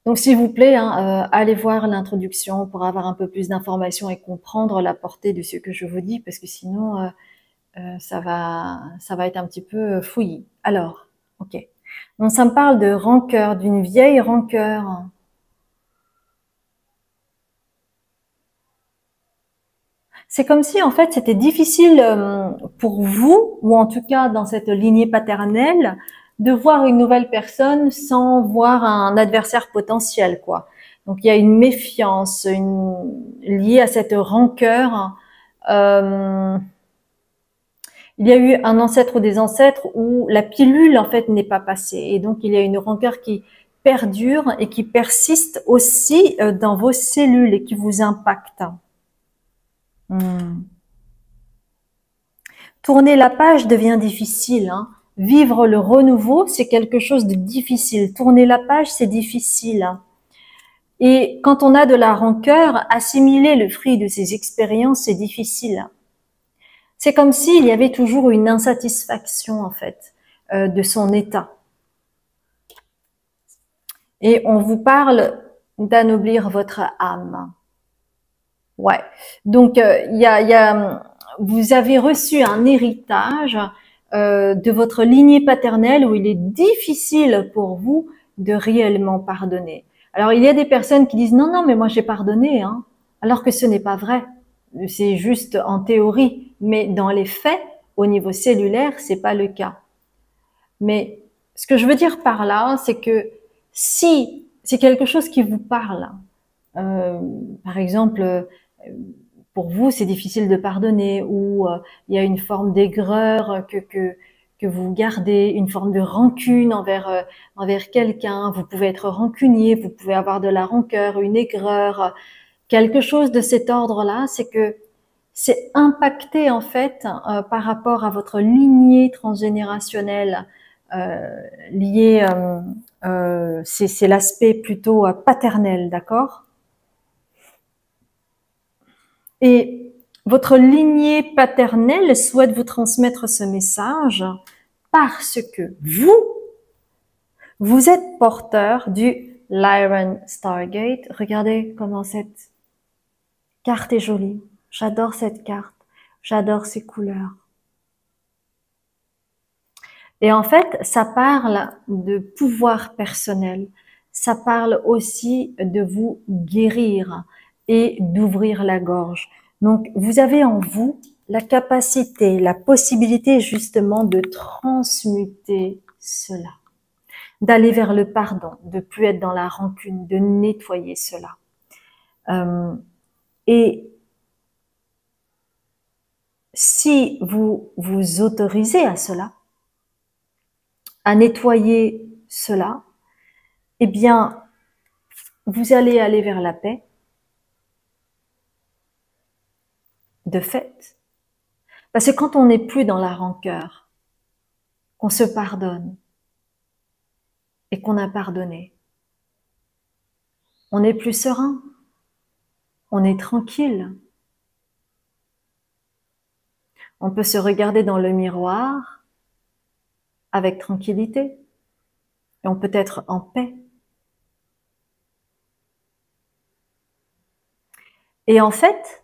Donc, s'il vous plaît, allez voir l'introduction pour avoir un peu plus d'informations et comprendre la portée de ce que je vous dis, parce que sinon, ça va être un petit peu fouillis. Alors, ok. Donc, ça me parle de rancœur, d'une vieille rancœur. C'est comme si, en fait, c'était difficile pour vous, ou en tout cas dans cette lignée paternelle, de voir une nouvelle personne sans voir un adversaire potentiel, quoi. Donc, il y a une méfiance liée à cette rancœur. Il y a eu un ancêtre ou des ancêtres où la pilule, en fait, n'est pas passée. Et donc, il y a une rancœur qui perdure et qui persiste aussi dans vos cellules et qui vous impacte. Tourner la page devient difficile. Hein. Vivre le renouveau, c'est quelque chose de difficile. Tourner la page, c'est difficile. Et quand on a de la rancœur, assimiler le fruit de ces expériences, c'est difficile. C'est comme s'il y avait toujours une insatisfaction, en fait, de son état. Et on vous parle d'anoblir votre âme. Ouais. Donc, vous avez reçu un héritage de votre lignée paternelle où il est difficile pour vous de réellement pardonner. Alors, il y a des personnes qui disent non, mais moi j'ai pardonné, hein, alors que ce n'est pas vrai. C'est juste en théorie, mais dans les faits, au niveau cellulaire, c'est pas le cas. Mais ce que je veux dire par là, c'est que si c'est quelque chose qui vous parle, par exemple, pour vous, c'est difficile de pardonner, ou il y a une forme d'aigreur que vous gardez, une forme de rancune envers quelqu'un. Vous pouvez être rancunier, vous pouvez avoir de la rancœur, une aigreur, quelque chose de cet ordre-là. C'est que c'est impacté en fait par rapport à votre lignée transgénérationnelle liée. C'est l'aspect plutôt paternel, d'accord? Et votre lignée paternelle souhaite vous transmettre ce message parce que vous êtes porteur du Lyran Stargate. Regardez comment cette carte est jolie. J'adore cette carte. J'adore ses couleurs. Et en fait, ça parle de pouvoir personnel. Ça parle aussi de vous guérir et d'ouvrir la gorge. Donc, vous avez en vous la capacité, la possibilité justement de transmuter cela, d'aller vers le pardon, de plus être dans la rancune, de nettoyer cela. Et si vous vous autorisez à cela, à nettoyer cela, eh bien, vous allez aller vers la paix, de fait. Parce que quand on n'est plus dans la rancœur, qu'on se pardonne et qu'on a pardonné, on est plus serein, on est tranquille. On peut se regarder dans le miroir avec tranquillité et on peut être en paix. Et en fait,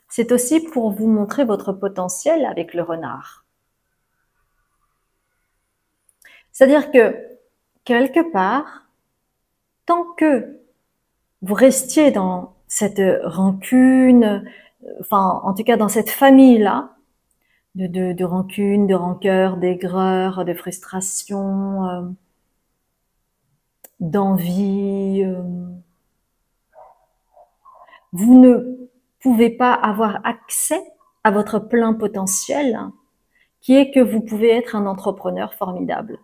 c'est aussi pour vous montrer votre potentiel avec le renard. C'est-à-dire que, quelque part, tant que vous restiez dans cette rancune, enfin, en tout cas dans cette famille-là, de rancune, de rancœur, d'aigreur, de frustration, d'envie, vous ne pouvez pas avoir accès à votre plein potentiel, qui est que vous pouvez être un entrepreneur formidable.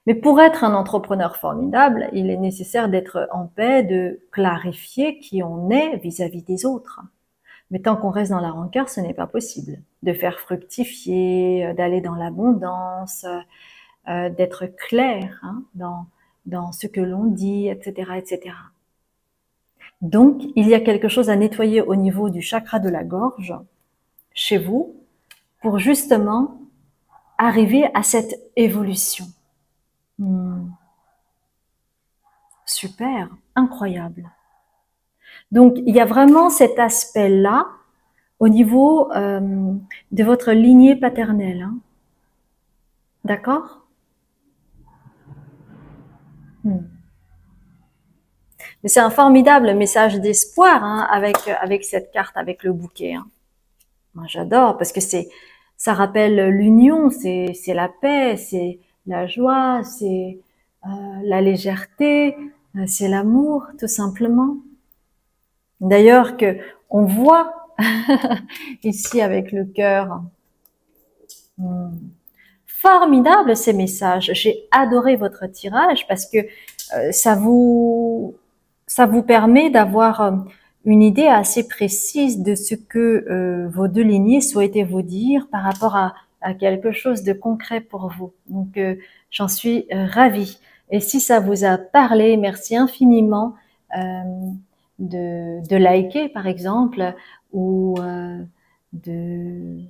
Mais pour être un entrepreneur formidable, il est nécessaire d'être en paix, de clarifier qui on est vis-à-vis des autres. Mais tant qu'on reste dans la rancœur, ce n'est pas possible. De faire fructifier, d'aller dans l'abondance, d'être clair dans ce que l'on dit, etc., etc. Donc, il y a quelque chose à nettoyer au niveau du chakra de la gorge, chez vous, pour justement arriver à cette évolution. Super, incroyable. Donc, il y a vraiment cet aspect-là au niveau de votre lignée paternelle. Hein. D'accord? Mais c'est un formidable message d'espoir hein, avec cette carte, avec le bouquet. Hein. Moi, j'adore parce que ça rappelle l'union, c'est la paix, c'est la joie, c'est la légèreté, c'est l'amour, tout simplement. D'ailleurs que on voit ici avec le cœur. Formidable ces messages. J'ai adoré votre tirage parce que ça vous permet d'avoir une idée assez précise de ce que vos deux lignées souhaitaient vous dire par rapport à quelque chose de concret pour vous. Donc, j'en suis ravie. Et si ça vous a parlé, merci infiniment de liker, par exemple, ou de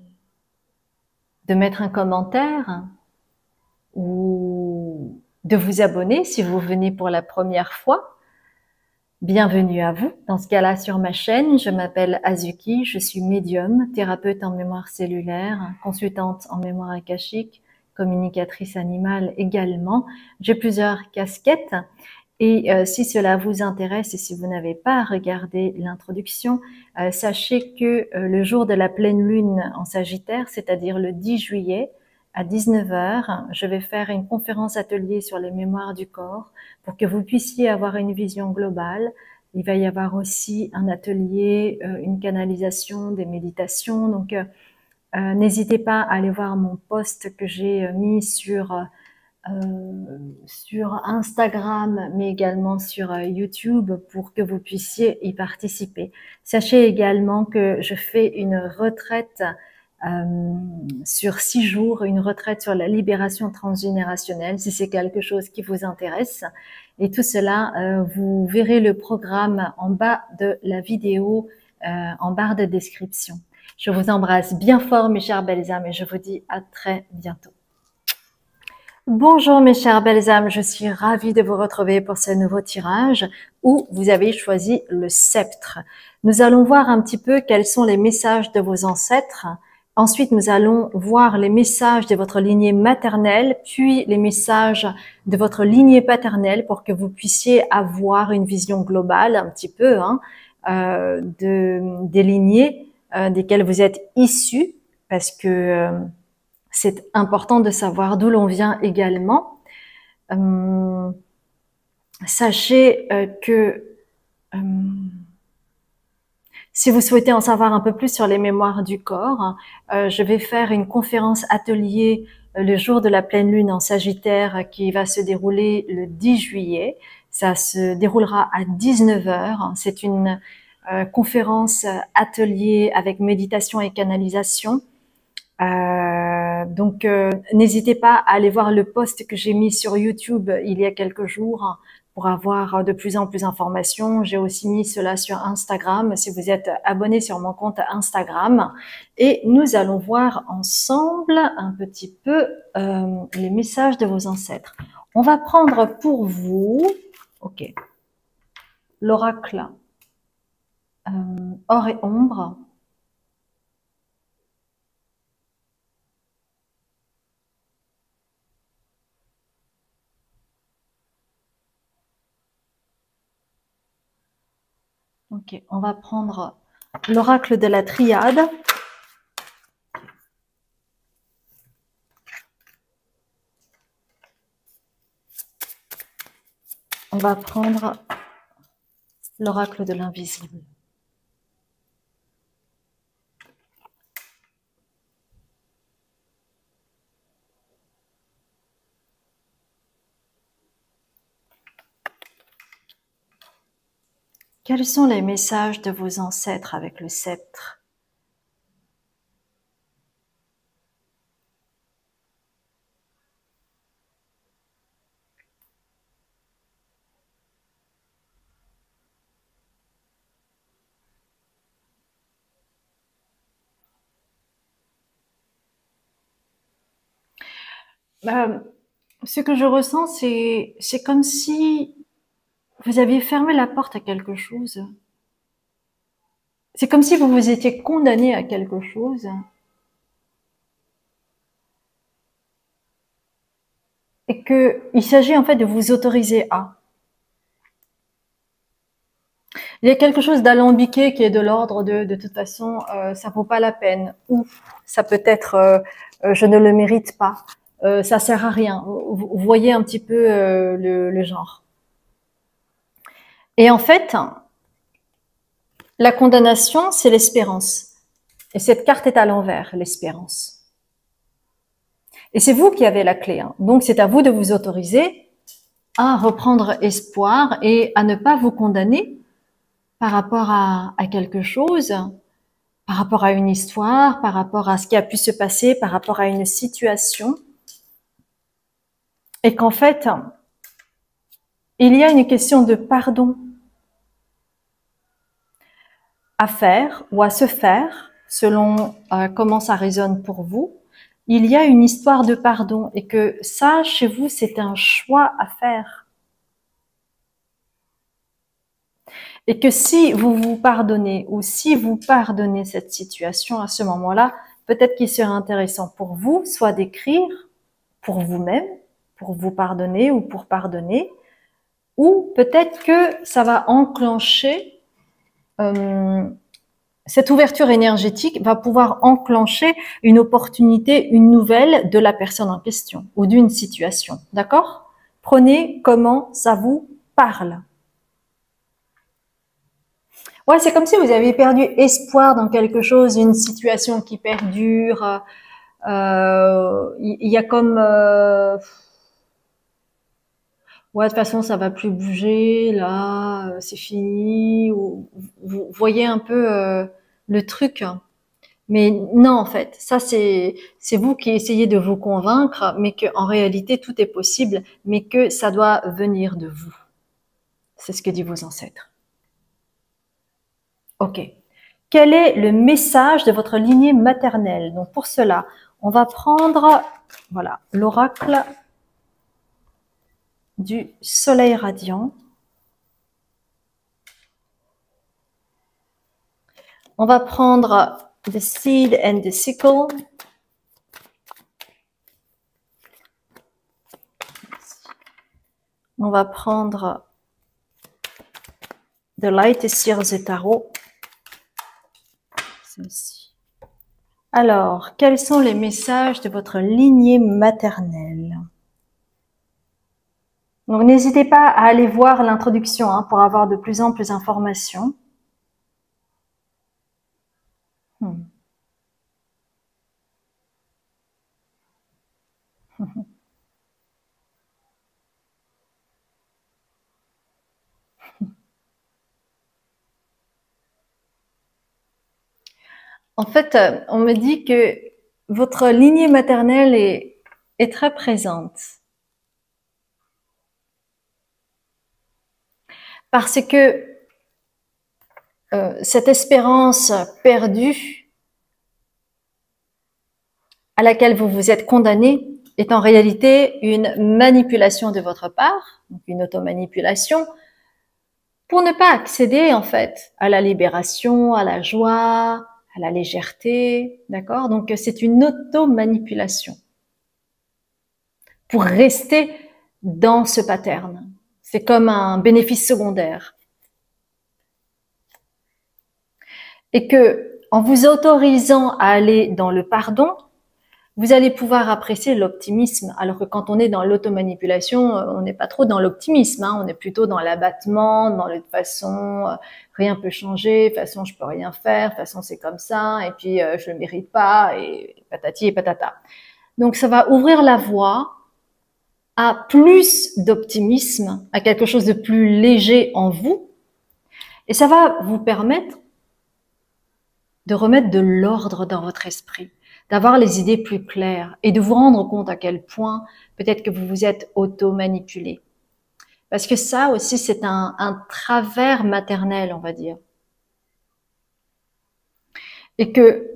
mettre un commentaire ou de vous abonner si vous venez pour la première fois. Bienvenue à vous. Dans ce cas-là, sur ma chaîne, je m'appelle Azuki, je suis médium, thérapeute en mémoire cellulaire, consultante en mémoire akashique, communicatrice animale également. J'ai plusieurs casquettes Et si cela vous intéresse et si vous n'avez pas regardé l'introduction, sachez que le jour de la pleine lune en Sagittaire, c'est-à-dire le 10 juillet à 19 heures, je vais faire une conférence atelier sur les mémoires du corps pour que vous puissiez avoir une vision globale. Il va y avoir aussi un atelier, une canalisation, des méditations. Donc, n'hésitez pas à aller voir mon post que j'ai mis sur Instagram, mais également sur YouTube pour que vous puissiez y participer. Sachez également que je fais une retraite sur 6 jours, une retraite sur la libération transgénérationnelle, si c'est quelque chose qui vous intéresse. Et tout cela, vous verrez le programme en bas de la vidéo, en barre de description. Je vous embrasse bien fort, mes chères belles âmes, et je vous dis à très bientôt. Bonjour mes chères belles âmes, je suis ravie de vous retrouver pour ce nouveau tirage où vous avez choisi le sceptre. Nous allons voir un petit peu quels sont les messages de vos ancêtres. Ensuite, nous allons voir les messages de votre lignée maternelle, puis les messages de votre lignée paternelle pour que vous puissiez avoir une vision globale un petit peu des lignées desquelles vous êtes issus, parce que c'est important de savoir d'où l'on vient également. Sachez que si vous souhaitez en savoir un peu plus sur les mémoires du corps, je vais faire une conférence atelier le jour de la pleine lune en Sagittaire qui va se dérouler le 10 juillet. Ça se déroulera à 19 heures. C'est une conférence atelier avec méditation et canalisation. Donc, n'hésitez pas à aller voir le post que j'ai mis sur YouTube il y a quelques jours pour avoir de plus en plus d'informations. J'ai aussi mis cela sur Instagram si vous êtes abonné sur mon compte Instagram. Et nous allons voir ensemble un petit peu les messages de vos ancêtres. On va prendre pour vous, ok, l'oracle or et ombre. Ok, on va prendre l'oracle de la triade. On va prendre l'oracle de l'invisible. Quels sont les messages de vos ancêtres avec le sceptre? Ce que je ressens, c'est comme si vous aviez fermé la porte à quelque chose. C'est comme si vous vous étiez condamné à quelque chose. Et qu'il s'agit en fait de vous autoriser à. Il y a quelque chose d'alambiqué qui est de l'ordre de toute façon, ça vaut pas la peine. Ou ça peut être, je ne le mérite pas. Ça sert à rien. Vous voyez un petit peu le genre. Et en fait, la condamnation, c'est l'espérance. Et cette carte est à l'envers, l'espérance. Et c'est vous qui avez la clé. Hein. Donc, c'est à vous de vous autoriser à reprendre espoir et à ne pas vous condamner par rapport à quelque chose, par rapport à une histoire, par rapport à ce qui a pu se passer, par rapport à une situation. Et qu'en fait, il y a une question de pardon à faire ou à se faire, selon comment ça résonne pour vous. Il y a une histoire de pardon et que ça, chez vous, c'est un choix à faire. Et que si vous vous pardonnez ou si vous pardonnez cette situation à ce moment-là, peut-être qu'il serait intéressant pour vous, soit d'écrire pour vous-même, pour vous pardonner ou pour pardonner, ou peut-être que ça va enclencher, cette ouverture énergétique va pouvoir enclencher une opportunité, une nouvelle de la personne en question ou d'une situation. D'accord? Prenez comment ça vous parle. Ouais, c'est comme si vous aviez perdu espoir dans quelque chose, une situation qui perdure. Il y a comme ouais, de toute façon, ça va plus bouger, là, c'est fini. Ou, vous voyez un peu le truc. Mais non, en fait, ça c'est vous qui essayez de vous convaincre, mais que en réalité tout est possible, mais que ça doit venir de vous. C'est ce que disent vos ancêtres. Ok. Quel est le message de votre lignée maternelle? Donc pour cela, on va prendre, voilà, l'oracle du soleil radiant. On va prendre the seed and the sickle. On va prendre the light seers the tarot. Celle-ci. Alors, quels sont les messages de votre lignée maternelle? Donc, n'hésitez pas à aller voir l'introduction hein, pour avoir de plus amples informations. En fait, on me dit que votre lignée maternelle est très présente. Parce que cette espérance perdue à laquelle vous vous êtes condamné est en réalité une manipulation de votre part, donc une automanipulation, pour ne pas accéder en fait à la libération, à la joie, à la légèreté, d'accord? Donc c'est une automanipulation pour rester dans ce pattern. C'est comme un bénéfice secondaire. Et que, en vous autorisant à aller dans le pardon, vous allez pouvoir apprécier l'optimisme. Alors que quand on est dans l'automanipulation, on n'est pas trop dans l'optimisme, hein, on est plutôt dans l'abattement, dans de toute façon, rien peut changer, de toute façon, je peux rien faire, de toute façon, c'est comme ça, et puis je le mérite pas, et patati et patata. Donc, ça va ouvrir la voie à plus d'optimisme, à quelque chose de plus léger en vous, et ça va vous permettre de remettre de l'ordre dans votre esprit, d'avoir les idées plus claires et de vous rendre compte à quel point peut-être que vous vous êtes auto-manipulé. Parce que ça aussi, c'est un travers maternel, on va dire. Et que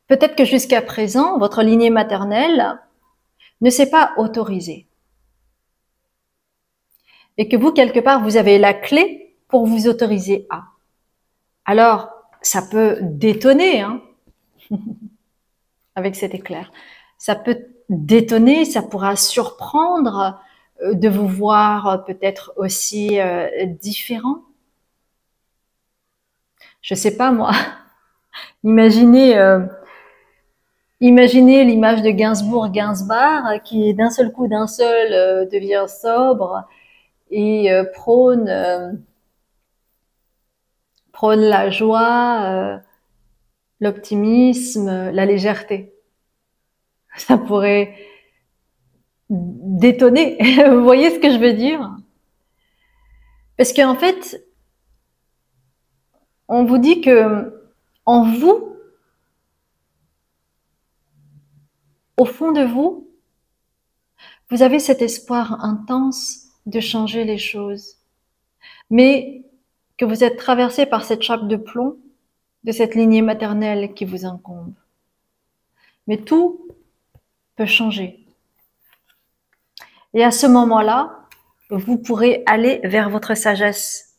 peut-être que jusqu'à présent, votre lignée maternelle ne s'est pas autorisée. Et que vous, quelque part, vous avez la clé pour vous autoriser à. Alors, ça peut détonner, hein, avec cet éclair. Ça peut détonner, ça pourra surprendre de vous voir peut-être aussi différent. Je sais pas moi. Imaginez l'image de Gainsbourg qui d'un seul coup devient sobre et prône la joie, l'optimisme, la légèreté. Ça pourrait détonner. Vous voyez ce que je veux dire? Parce qu'en fait, on vous dit que en vous, au fond de vous, vous avez cet espoir intense de changer les choses, mais que vous êtes traversé par cette chape de plomb de cette lignée maternelle qui vous incombe. Mais tout peut changer. Et à ce moment-là, vous pourrez aller vers votre sagesse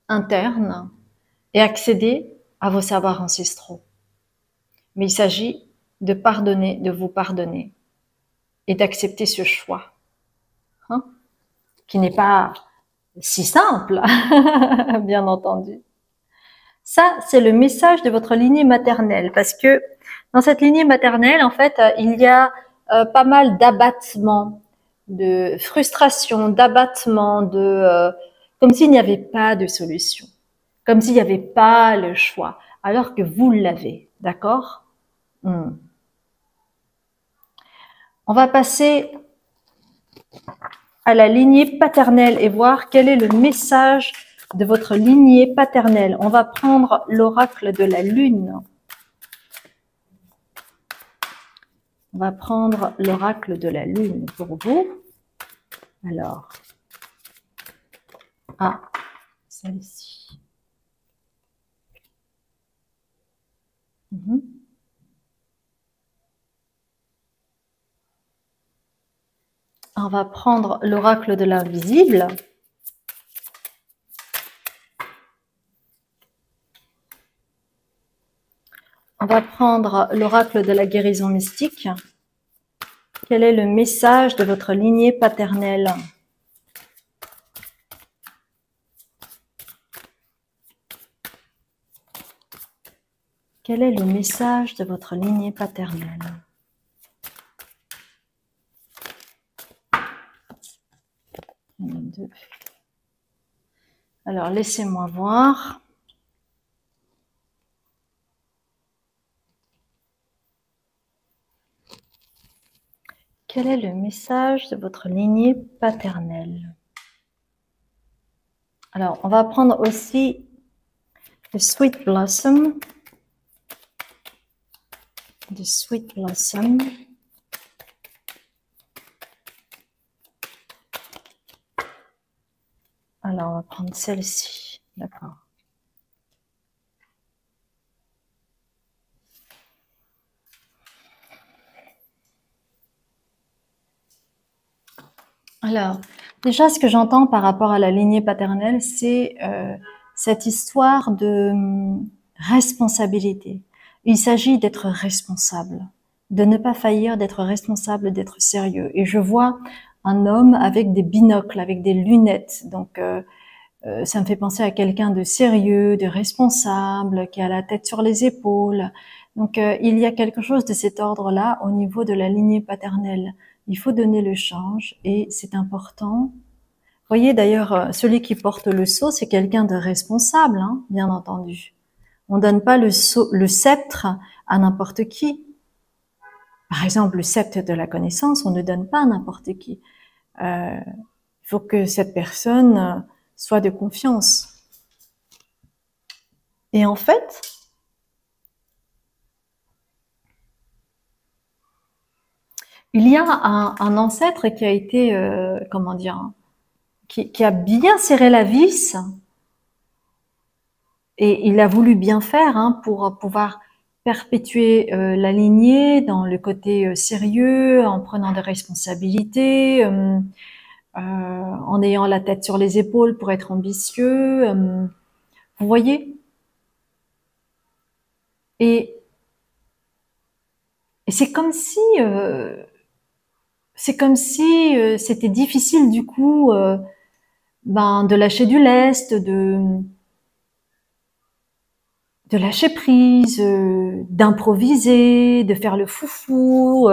interne et accéder à vos savoirs ancestraux. Mais il s'agit de pardonner, de vous pardonner et d'accepter ce choix, hein, qui n'est pas si simple, bien entendu. Ça, c'est le message de votre lignée maternelle, parce que dans cette lignée maternelle, en fait, il y a pas mal d'abattements, de frustration, d'abattements, comme s'il n'y avait pas de solution, comme s'il n'y avait pas le choix, alors que vous l'avez, d'accord? On va passer à la lignée paternelle et voir quel est le message de votre lignée paternelle. On va prendre l'oracle de la lune. On va prendre l'oracle de la lune pour vous. Alors, celle-ci. On va prendre l'oracle de l'invisible. On va prendre l'oracle de la guérison mystique. Quel est le message de votre lignée paternelle? Quel est le message de votre lignée paternelle? Il y en a deux. Alors, laissez-moi voir. Quel est le message de votre lignée paternelle? Alors, on va prendre aussi le Sweet Blossom. The Sweet Blossom. Alors, on va prendre celle-ci. D'accord. Alors, déjà, ce que j'entends par rapport à la lignée paternelle, c'est cette histoire de responsabilité. Il s'agit d'être responsable, de ne pas faillir, d'être responsable, d'être sérieux. Et je vois un homme avec des binocles, avec des lunettes. Donc, ça me fait penser à quelqu'un de sérieux, de responsable, qui a la tête sur les épaules. Donc, il y a quelque chose de cet ordre-là au niveau de la lignée paternelle. Il faut donner le change et c'est important. Vous voyez d'ailleurs, celui qui porte le sceau, c'est quelqu'un de responsable, hein, bien entendu. On donne pas le sceptre à n'importe qui. Par exemple, le sceptre de la connaissance, on ne donne pas à n'importe qui. Il faut que cette personne soit de confiance. Et en fait, il y a un ancêtre qui a été, comment dire, qui a bien serré la vis, et il a voulu bien faire, hein, pour pouvoir perpétuer la lignée dans le côté sérieux, en prenant des responsabilités, en ayant la tête sur les épaules pour être ambitieux. Vous voyez? Et c'est comme si c'était difficile du coup de lâcher du lest, de lâcher prise, d'improviser, de faire le foufou,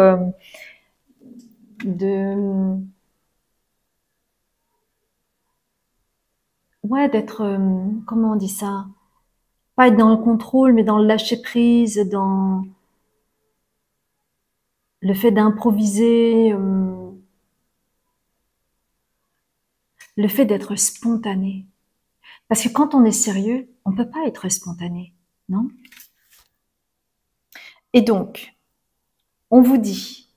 d'être, comment on dit ça? Pas être dans le contrôle, mais dans le lâcher prise, dans le fait d'improviser, le fait d'être spontané. Parce que quand on est sérieux, on peut pas être spontané, non? Et donc, on vous dit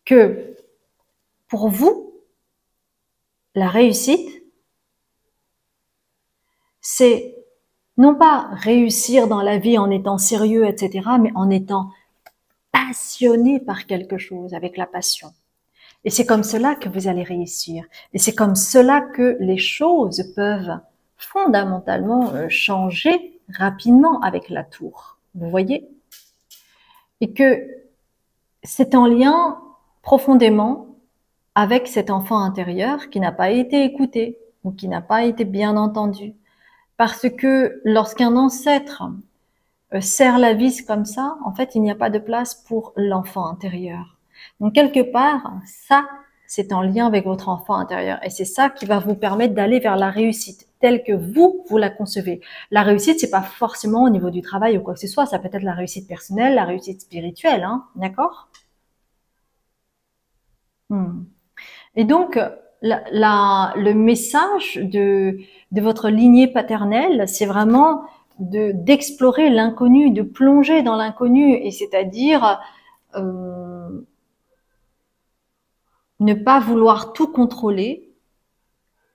que pour vous, la réussite, c'est non pas réussir dans la vie en étant sérieux, etc., mais en étant passionné par quelque chose, avec la passion. Et c'est comme cela que vous allez réussir. Et c'est comme cela que les choses peuvent fondamentalement changer rapidement avec la tour. Vous voyez? Et que c'est en lien profondément avec cet enfant intérieur qui n'a pas été écouté ou qui n'a pas été bien entendu. Parce que lorsqu'un ancêtre serre la vis comme ça, en fait, il n'y a pas de place pour l'enfant intérieur. Donc, quelque part, ça, c'est en lien avec votre enfant intérieur. Et c'est ça qui va vous permettre d'aller vers la réussite telle que vous la concevez. La réussite, c'est pas forcément au niveau du travail ou quoi que ce soit. Ça peut être la réussite personnelle, la réussite spirituelle, hein. D'accord? Et donc, le message de votre lignée paternelle, c'est vraiment d'explorer l'inconnu, de plonger dans l'inconnu, et c'est-à-dire ne pas vouloir tout contrôler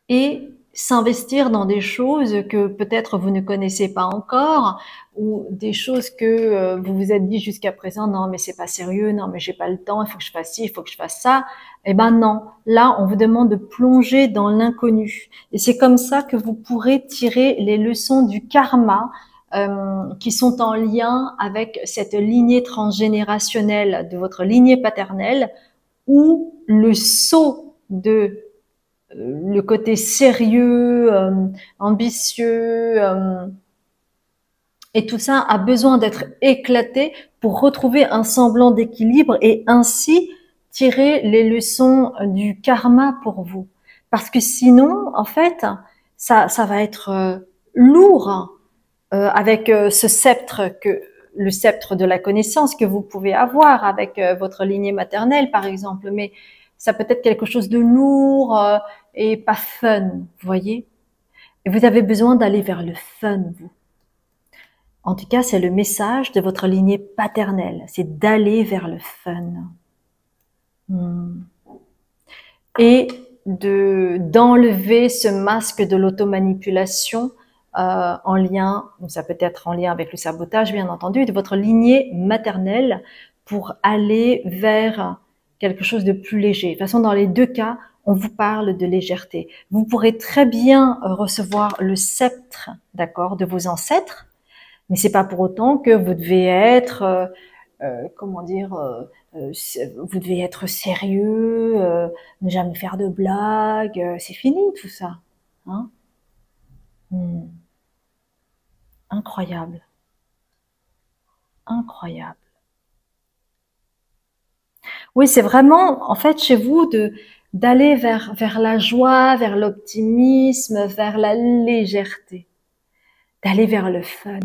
et s'investir dans des choses que peut-être vous ne connaissez pas encore, ou des choses que vous vous êtes dit jusqu'à présent, non mais c'est pas sérieux, non mais j'ai pas le temps, il faut que je fasse ci, il faut que je fasse ça. Eh ben non, là on vous demande de plonger dans l'inconnu. Et c'est comme ça que vous pourrez tirer les leçons du karma qui sont en lien avec cette lignée transgénérationnelle de votre lignée paternelle, ou le saut de le côté sérieux, ambitieux, et tout ça a besoin d'être éclaté pour retrouver un semblant d'équilibre et ainsi tirer les leçons du karma pour vous. Parce que sinon, en fait, ça va être lourd avec ce sceptre le sceptre de la connaissance que vous pouvez avoir avec votre lignée maternelle, par exemple. Mais ça peut être quelque chose de lourd et pas fun, vous voyez. Et vous avez besoin d'aller vers le fun, vous. En tout cas, c'est le message de votre lignée paternelle, c'est d'aller vers le fun. Et d'enlever ce masque de l'automanipulation en lien, ça peut être en lien avec le sabotage, bien entendu, de votre lignée maternelle pour aller vers quelque chose de plus léger. De toute façon, dans les deux cas, on vous parle de légèreté. Vous pourrez très bien recevoir le sceptre, d'accord, de vos ancêtres, mais c'est pas pour autant que vous devez être, comment dire, vous devez être sérieux, ne jamais faire de blagues, c'est fini tout ça, hein. Incroyable, incroyable. Oui, c'est vraiment, en fait, chez vous, d'aller vers la joie, vers l'optimisme, vers la légèreté, d'aller vers le fun.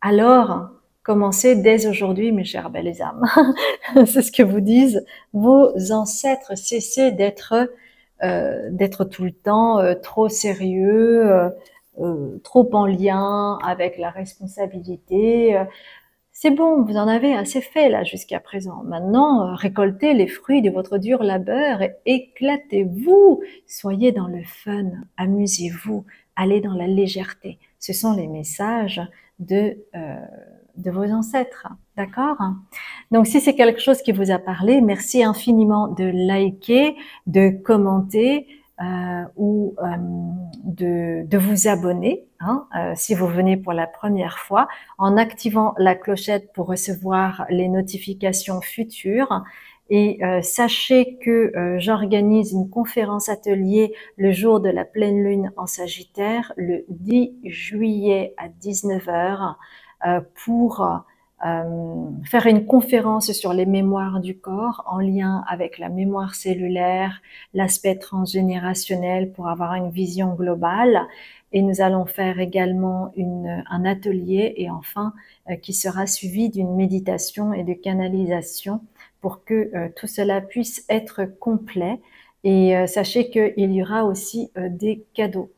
Alors, commencez dès aujourd'hui, mes chères belles âmes. C'est ce que vous disent vos ancêtres. Cessez d'être tout le temps trop sérieux, trop en lien avec la responsabilité. C'est bon, vous en avez assez fait là jusqu'à présent. Maintenant, récoltez les fruits de votre dur labeur et éclatez-vous. Soyez dans le fun, amusez-vous, allez dans la légèreté. Ce sont les messages de vos ancêtres, d'accord? Donc, si c'est quelque chose qui vous a parlé, merci infiniment de liker, de commenter ou de vous abonner, hein, si vous venez pour la première fois, en activant la clochette pour recevoir les notifications futures. Et sachez que j'organise une conférence atelier le jour de la pleine lune en Sagittaire, le 10 juillet à 19h, pour faire une conférence sur les mémoires du corps en lien avec la mémoire cellulaire, l'aspect transgénérationnel pour avoir une vision globale. Et nous allons faire également un atelier et enfin qui sera suivi d'une méditation et de canalisation pour que tout cela puisse être complet. Et sachez qu'il y aura aussi des cadeaux.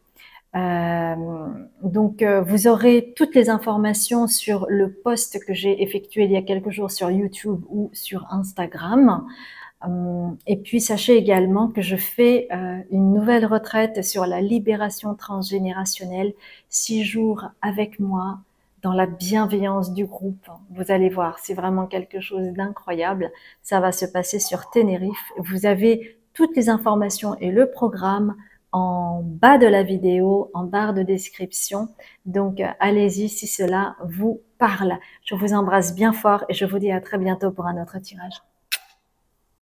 Donc, vous aurez toutes les informations sur le post que j'ai effectué il y a quelques jours sur YouTube ou sur Instagram. Et puis, sachez également que je fais une nouvelle retraite sur la libération transgénérationnelle, 6 jours avec moi, dans la bienveillance du groupe. Vous allez voir, c'est vraiment quelque chose d'incroyable. Ça va se passer sur Tenerife. Vous avez toutes les informations et le programme en bas de la vidéo, en barre de description. Donc, allez-y si cela vous parle. Je vous embrasse bien fort et je vous dis à très bientôt pour un autre tirage.